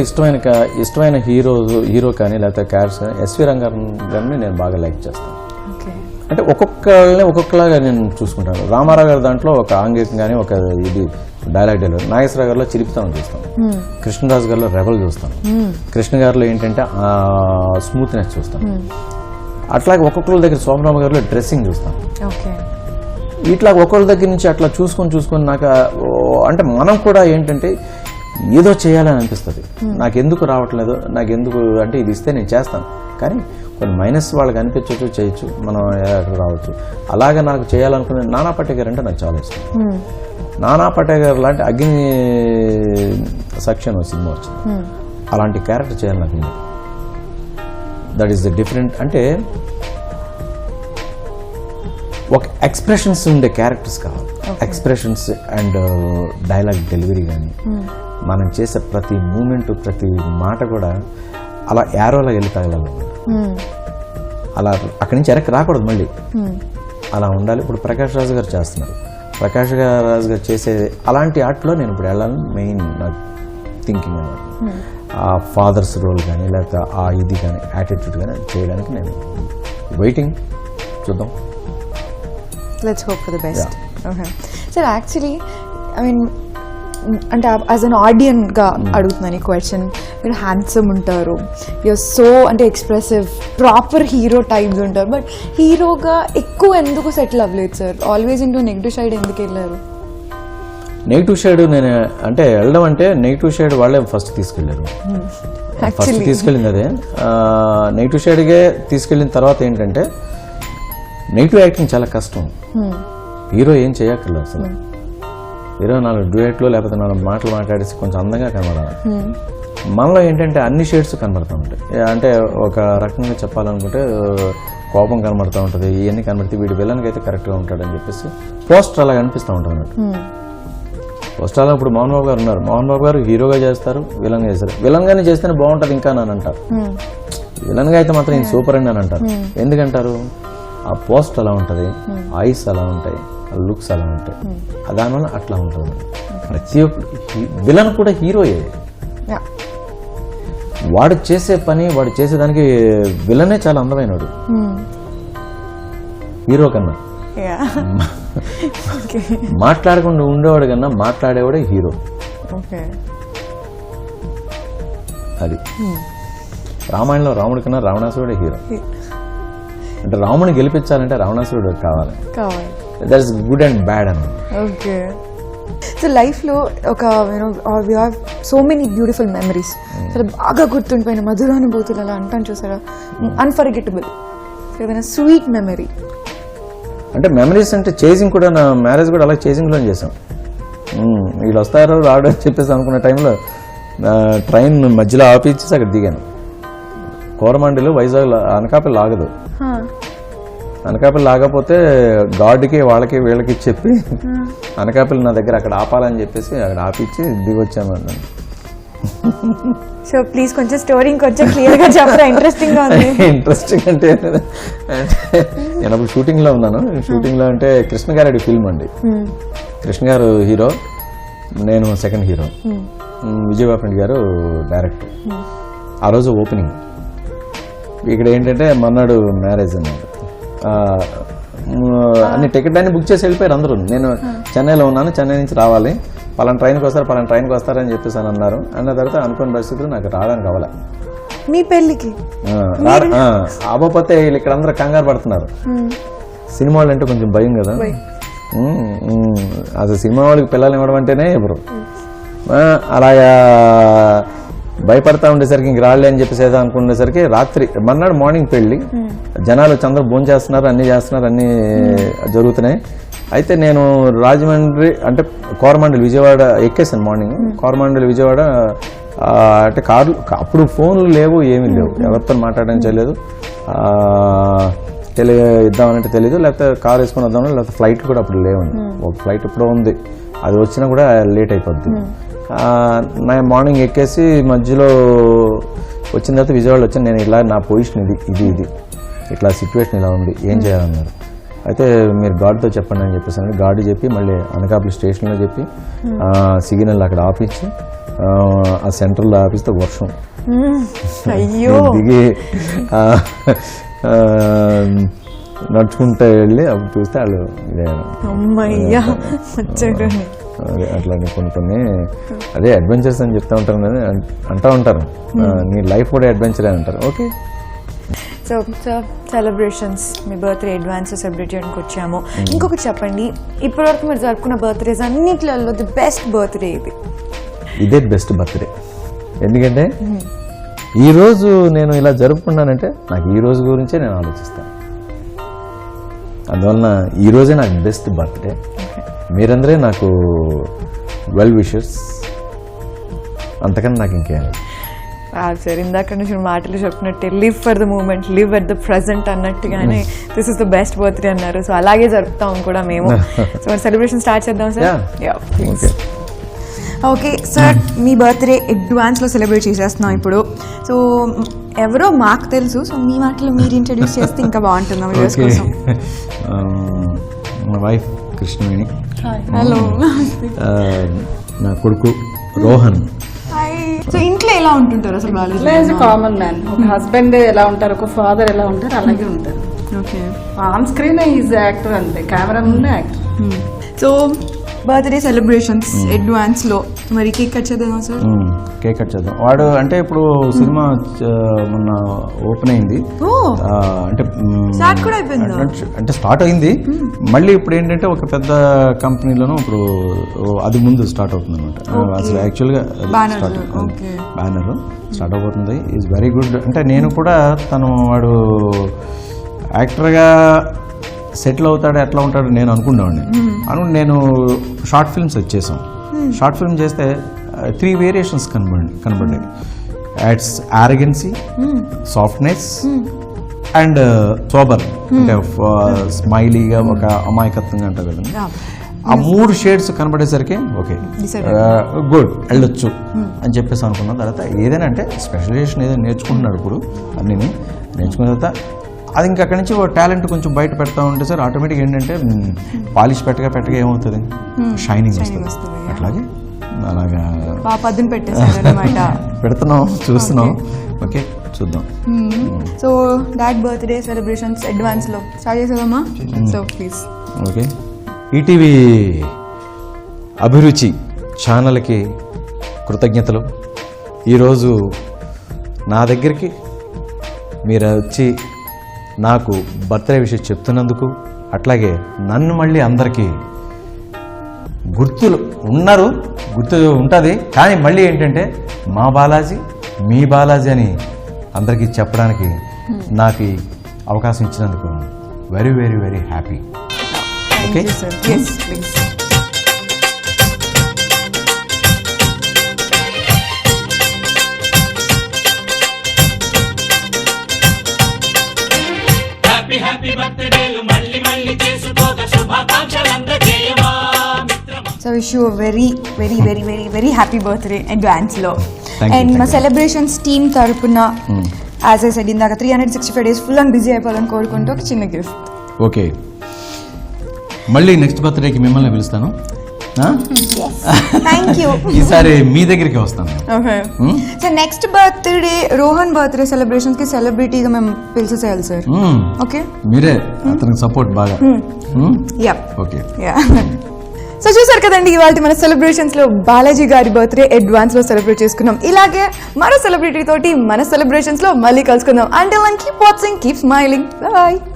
ఇష్టమైన హీరో కానీ లేకపోతే క్యారెక్టర్ ఎస్వి రంగారావు గారిని నేను బాగా లైక్ చేస్తాను. అంటే ఒక్కొక్కలాగా నేను చూసుకుంటాను. రామారావు గారి దాంట్లో ఒక ఆంగికం కానీ ఒక ఇది డైలాగ్ డెలివరీ. నాగేశ్వరరావు గారిలో చిలిపితనం చూస్తాను, కృష్ణరాజు గారిలో రెబల్ చూస్తాను, కృష్ణ గారిలో ఏంటంటే స్మూత్నెస్ చూస్తాను. అట్లాగే ఒక్కొక్కరి దగ్గర సోమరామ గారిలో డ్రెస్సింగ్ చూస్తాను. ఇట్లా ఒక్కొక్కరి దగ్గర నుంచి అట్లా చూసుకొని నాకు అంటే మనం కూడా ఏంటంటే ఏదో చేయాలని అనిపిస్తుంది. నాకెందుకు రావట్లేదు, నాకెందుకు అంటే ఇది ఇస్తే నేను చేస్తాను, కానీ కొన్ని మైనస్ వాళ్ళకి అనిపించవచ్చు, చేయొచ్చు, మనం అక్కడ రావచ్చు. అలాగే నాకు చేయాలనుకునే నానా పటేకర్ అంటే నాకు చాలా ఇష్టం. నానా పటేకర్ లాంటి అగ్ని సెక్షన్ సినిమా వచ్చింది, అలాంటి క్యారెక్టర్ చేయాలి నాకు. దట్ ఈస్ ద డిఫరెంట్ అంటే ఒక ఎక్స్ప్రెషన్స్ ఉండే క్యారెక్టర్స్ కావాలి. ఎక్స్ప్రెషన్స్ అండ్ డైలాగ్ డెలివరీ కానీ మనం చేసే ప్రతి మూమెంట్ ప్రతి మాట కూడా అలా యారోలా వెళ్ళి తగలాలి. అలా అక్కడి నుంచి ఎరక్కి రాకూడదు, మళ్ళీ అలా ఉండాలి. ఇప్పుడు ప్రకాష్ రాజు గారు చేస్తున్నారు, ప్రకాష్ రాజు గారు చేసే అలాంటి ఆర్ట్లో నేను ఇప్పుడు వెళ్ళాలని మెయిన్ నాకు థింకింగ్ అనమాట. ఆ ఫాదర్స్ రోల్ కానీ లేకపోతే ఆ ఇది కానీ యాటిట్యూడ్ కానీ చేయడానికి నేను వెయిటింగ్. చూద్దాం. Let's hope for the best. Okay sir, actually I mean అంటే యాజ్ అన్ ఆడియన్గా అడుగుతున్నాను ఈ క్వశ్చన్. మీరు హ్యాండ్సమ్ ఉంటారు, యూఆర్ సో అంటే ఎక్స్ప్రెసివ్, ప్రాపర్ హీరో టైప్స్ ఉంటారు, బట్ హీరోగా ఎక్కువ ఎందుకు సెటిల్ అవ్వలేదు sir? Always into negative side ఎందుకు వెళ్ళారు? నెగిటివ్ షేడ్ నేను అంటే వెళ్ళడం అంటే నెగిటివ్ షేడ్ వాళ్ళే ఫస్ట్ తీసుకెళ్ళారు. ఫస్ట్ తీసుకెళ్ళింది అదే. నెగిటివ్ షేడ్గే తీసుకెళ్ళిన తర్వాత ఏంటంటే నెగిటివ్ యాక్టింగ్ చాలా కష్టం. హీరో ఏం చేయక్కర్లేదు అసలు. హీరో 4 డ్యూయెట్లు లేకపోతే 4 మాటలు మాట్లాడేసి కొంచెం అందంగా కనబడాలి. మనలో ఏంటంటే అన్ని షేడ్స్ కనబడుతూ ఉంటాయి. అంటే ఒక రకంగా చెప్పాలనుకుంటే కోపం కనబడుతూ ఉంటుంది, ఇవన్నీ కనబడితే వీడు విలన్కి అయితే కరెక్ట్గా ఉంటాడని చెప్పేసి పోస్టర్ అలా కనిపిస్తూ ఉంటుంది అన్నట్టు. పోస్టర్లో ఇప్పుడు మోహన్ బాబు గారు ఉన్నారు, మోహన్ బాబు గారు హీరోగా చేస్తారు, విలన్గా చేస్తారు. విలన్గానే చేస్తేనే బాగుంటుంది ఇంకా అని అంటారు. విలన్గా అయితే మాత్రం ఈయన సూపర్ అండి అని అంటారు. ఎందుకంటారు? ఆ పోస్ట్ అలా ఉంటుంది, ఐస్ అలా ఉంటాయి, లుక్స్ అలా ఉంటాయి, దానివల్ల అట్లా ఉంటుంది. ప్రతి ఒక్క విలన్ కూడా హీరోయే. వాడు చేసే పని, వాడు చేసేదానికి విలనే చాలా అందమైనడు హీరో కన్నా. మాట్లాడకుండా ఉండేవాడు కన్నా మాట్లాడేవాడే హీరో. అది రామాయణంలో రాముడి కన్నా రావణాసురుడే హీరో. అంటే రాముని గెలిపించాలంటే రావణాసురుడు కావాలి. That is good and bad అన్నమాట. ఓకే. సో లైఫ్లో ఒక we have so many beautiful memories, చాలా బాగా గుర్తుండిపోయిన మధురానుభూతులు అలా అంటాను చూసారా, అన్ఫర్గెటబుల్ ఏదైనా స్వీట్ మెమరీ? అంటే మెమరీస్ అంటే చేసింగ్ కూడా, నా మ్యారేజ్ కూడా అలా చేసింగ్లో చేసాం. వీళ్ళు వస్తారు రాడు అని చెప్పేసి అనుకున్న టైంలో ట్రైన్ మధ్యలో ఆపించేసి అక్కడ దిగాను. కోరమండలు వైజాగ్ అనకాపల్లి లాగదు. అనకాపల్లి లాగపోతే గార్డుకి వాళ్ళకి వీళ్ళకి చెప్పి అనకాపల్లి నా దగ్గర అక్కడ ఆపాలని చెప్పేసి అక్కడ ఆపించి దిగొచ్చాను అన్నాను. సో ప్లీజ్ కొంచెం స్టోరీ కొంచెం క్లియర్గా చెప్పరా, ఇంట్రెస్టింగ్గా ఉంది. ఇంట్రెస్టింగ్ అంటే నేను అప్పుడు షూటింగ్లో ఉన్నాను. షూటింగ్లో అంటే కృష్ణ గారి ఫిల్మ్ అండి. కృష్ణ గారు హీరో, నేను సెకండ్ హీరో, విజయబాబు గారు డైరెక్టర్. ఆ రోజు ఓపెనింగ్. ఇక్కడ ఏంటంటే మన్నాడు మ్యారేజ్ అన్నమాట. అన్ని టికెట్ అన్ని బుక్ చేసి వెళ్ళిపోయారు అందరూ. నేను చెన్నైలో ఉన్నాను, చెన్నై నుంచి రావాలి, పలానా ట్రైన్కి వస్తారని చెప్పేసి అని అన్నారు. అన్న తర్వాత అనుకున్న పరిస్థితులు నాకు రావడానికి అవ్వలే. మీ పెళ్ళికి అవ్వకపోతే వీళ్ళు ఇక్కడ అందరూ కంగారు పడుతున్నారు. సినిమా వాళ్ళు అంటే కొంచెం భయం కదా. అసలు సినిమా వాళ్ళకి పిల్లలు ఇవ్వడం అంటేనే ఎవరు అలాగా భయపడతా ఉండేసరికి ఇంక రాళ్ళే అని చెప్పేసి ఏదో అనుకునేసరికి రాత్రి మర్నాడు మార్నింగ్ పెళ్ళి, జనాలు వచ్చి అందరూ భోజనం చేస్తున్నారు, అన్నీ జరుగుతున్నాయి. అయితే నేను రాజమండ్రి అంటే కోరమండలి విజయవాడ ఎక్కేసాను మార్నింగ్. కోరమండలి విజయవాడ అంటే కార్లు అప్పుడు ఫోన్లు లేవు, ఏమీ లేవు, ఎవరితో మాట్లాడడం చేయలేదు, ఇద్దామనంటే తెలీదు, లేకపోతే కార్ వేసుకుని వద్దామని, లేకపోతే ఫ్లైట్ కూడా అప్పుడు లేవండి. ఒక ఫ్లైట్ ఇప్పుడు ఉంది, అది వచ్చినా కూడా లేట్ అయిపోద్ది. మార్నింగ్ ఎక్కేసి మధ్యలో వచ్చిన తర్వాత విజయవాడ వచ్చాను. నేను ఇలా నా పొజిషన్ ఇది ఇట్లా సిచ్యువేషన్ ఇలా ఉంది, ఏం చేయాలన్నారు. అయితే మీరు గార్డుతో చెప్పండి అని చెప్పేసి గార్డు చెప్పి మళ్ళీ అనకాపల్లి స్టేషన్లో చెప్పి సిగ్నల్ అక్కడ ఆపించి ఆ సెంట్రల్లో ఆపిస్తే వర్షం దిగి నడుచుకుంటూ వెళ్ళి అప్పుడు చూస్తే వాళ్ళు అట్లా కొన్ని అదే అడ్వెంచర్స్ అని చెప్తా ఉంటారు కానీ అంటూ ఉంటారు, నీ లైఫ్ కూడా అడ్వెంచర్ అని అంటారు. ఓకే. సో సెలబ్రేషన్స్, మీ బర్త్డే అడ్వాన్స్ సెలబ్రేట్ చేయడానికి వచ్చాము. ఇంకొకటి చెప్పండి, ఇప్పటివరకు మీరు జరుపుకున్న బర్త్డేస్ అన్నిట్లలో ది బెస్ట్ బర్త్డే ఇది? ఇదే బెస్ట్ బర్త్డే. ఎందుకంటే ఈరోజు నేను ఇలా జరుపుకున్నానంటే నాకు ఈ రోజు గురించే నేను ఆలోచిస్తాను. అందువలన ఈరోజే నాకు బెస్ట్ బర్త్డే. మీరందరే నాకు వెల్ విషర్స్, అంతకన్నా నాకు ఇంకేం లేదు. సార్ ఇందాక నుంచి మాటలు చెప్పినట్టే live for the moment, live at the present అన్నట్టుగానే this is the best birthday అన్నారు. సో అలాగే జరుపుతాం కూడా మేము. సో మరి సెలబ్రేషన్ స్టార్ట్ చేద్దాం సార్. ఓకే సార్, మీ బర్త్డే అడ్వాన్స్లో సెలబ్రేట్ చేసేస్తున్నాం ఇప్పుడు. సో ఎవరో మాకు తెలుసు, సో మీ మాటలు మీరు ఇంట్రడ్యూస్ చేస్తే ఇంకా బాగుంటుంది వ్యూవర్స్ కోసం. మా వైఫ్ కృష్ణవేణి. హలో. నా కొడుకు రోహన్. హాయ్. సో ఇంట్లో ఎలా ఉంటుంటారు అసలు బాలాజీ? Common man. ఒక హస్బెండ్ ఎలా ఉంటారు, ఒక ఫాదర్ ఎలా ఉంటారు, అలాగే ఉంటారు. Okay. On screen is actor అంతే, కెమెరా ముందే actor. So birthday celebrations advance లో మరి కేక్ కట్ చేద్దామా సార్? కేక్ కట్ చేద్దాం. వాడు అంటే ఇప్పుడు సినిమా మొన్న ఓపెన్ అయింది. అంటే స్టార్ట్ కూడా అయిపోయిందా? అంటే స్టార్ట్ అయింది. మళ్ళీ ఇప్పుడు ఏంటంటే ఒక పెద్ద కంపెనీలోనూ ఇప్పుడు అది ముందు స్టార్ట్ అవుతుంది అనమాట. అసలు యాక్చువల్గా బ్యానర్ స్టార్ట్ అవబోతుంది. Is very good. అంటే నేను కూడా వాడు యాక్టర్గా సెటిల్ అవుతాడు ఎట్లా ఉంటాడు నేను అనుకునేవాడిని. నేను షార్ట్ ఫిల్మ్స్ వచ్చేసాం. షార్ట్ ఫిల్మ్ చేస్తే 3 వేరియేషన్స్ కనబడ్డాయి. యాడ్స్ ఆరగెన్సీ, సాఫ్ట్నెస్ అండ్ సోబర్, అంటే స్మైలీగా ఒక అమాయకత్వంగా అంటారు కదా. ఆ 3 షేడ్స్ కనబడేసరికి ఓకే గుడ్ వెళ్ళొచ్చు అని చెప్పేసి అనుకున్న తర్వాత ఏదైనా అంటే స్పెషలైజేషన్ ఏదైనా నేర్చుకుంటున్నాడు ఇప్పుడు అన్నీ నేర్చుకున్న తర్వాత అది ఇంకా అక్కడి నుంచి టాలెంట్ కొంచెం బయట పెడతా ఉంటే సార్ ఆటోమేటిక్ ఏంటంటే పాలిష్ పెట్టగా ఏమవుతుంది, షైనింగ్ వస్తుంది. అట్లాగే అలాగా పెడుతున్నాం, చూస్తున్నాం. ఓకే చూద్దాం. So dad birthday celebrations advance లో స్టార్ట్ చేసేదమ్మా. So please. Okay. ETV Abhiruchi ఛానల్కి కృతజ్ఞతలు. ఈరోజు నా దగ్గరికి మీరు వచ్చి నాకు బర్త్డే విషయం చెప్తున్నందుకు, అట్లాగే నన్ను మళ్ళీ అందరికీ గుర్తు ఉంటుంది కానీ మళ్ళీ ఏంటంటే మా బాలాజీ మీ బాలాజీ అని అందరికీ చెప్పడానికి నాకు అవకాశం ఇచ్చినందుకు very very very happy. Okay. Happy బర్త్డేలు మళ్ళీ మళ్ళీ చేసుకోక శుభాకాంక్షలు అందజేయవా మిత్రమా. So wish you very very very very very happy birthday advance లో. అండ్ మా సెలబ్రేషన్స్ టీమ్ తరపున యాజ్ ఐ సెడ్ ఇందాక 365 days ఫుల్ అండ్ బిజీ అయిపోవాలని కోరుకుంటూ ఒక చిన్న గిఫ్ట్. ఓకే. మళ్ళీ నెక్స్ట్ బర్త్డేకి మిమ్మల్ని పిలుస్తాను. Thank you. ఈసారి మీ దగ్గరికి వస్తాను. Okay. So next birthday Rohan birthday celebrations కి సెలబ్రిటీగా మేము పిలిచేసేయాలి సార్. ఓకే. మీరే అతనికి సపోర్ట్ బాగా. ఓకే. సో చూసారు కదండి ఇవాళ మన సెలబ్రేషన్స్ లో బాలాజీ గారి బర్త్డే అడ్వాన్స్ లో సెలబ్రేట్ చేసుకున్నాం. ఇలాగే మరో సెలబ్రిటీ తోటి మన సెలబ్రేషన్స్ లో మళ్ళీ కలుసుకుందాం. Until then keep watching, keep smiling. By.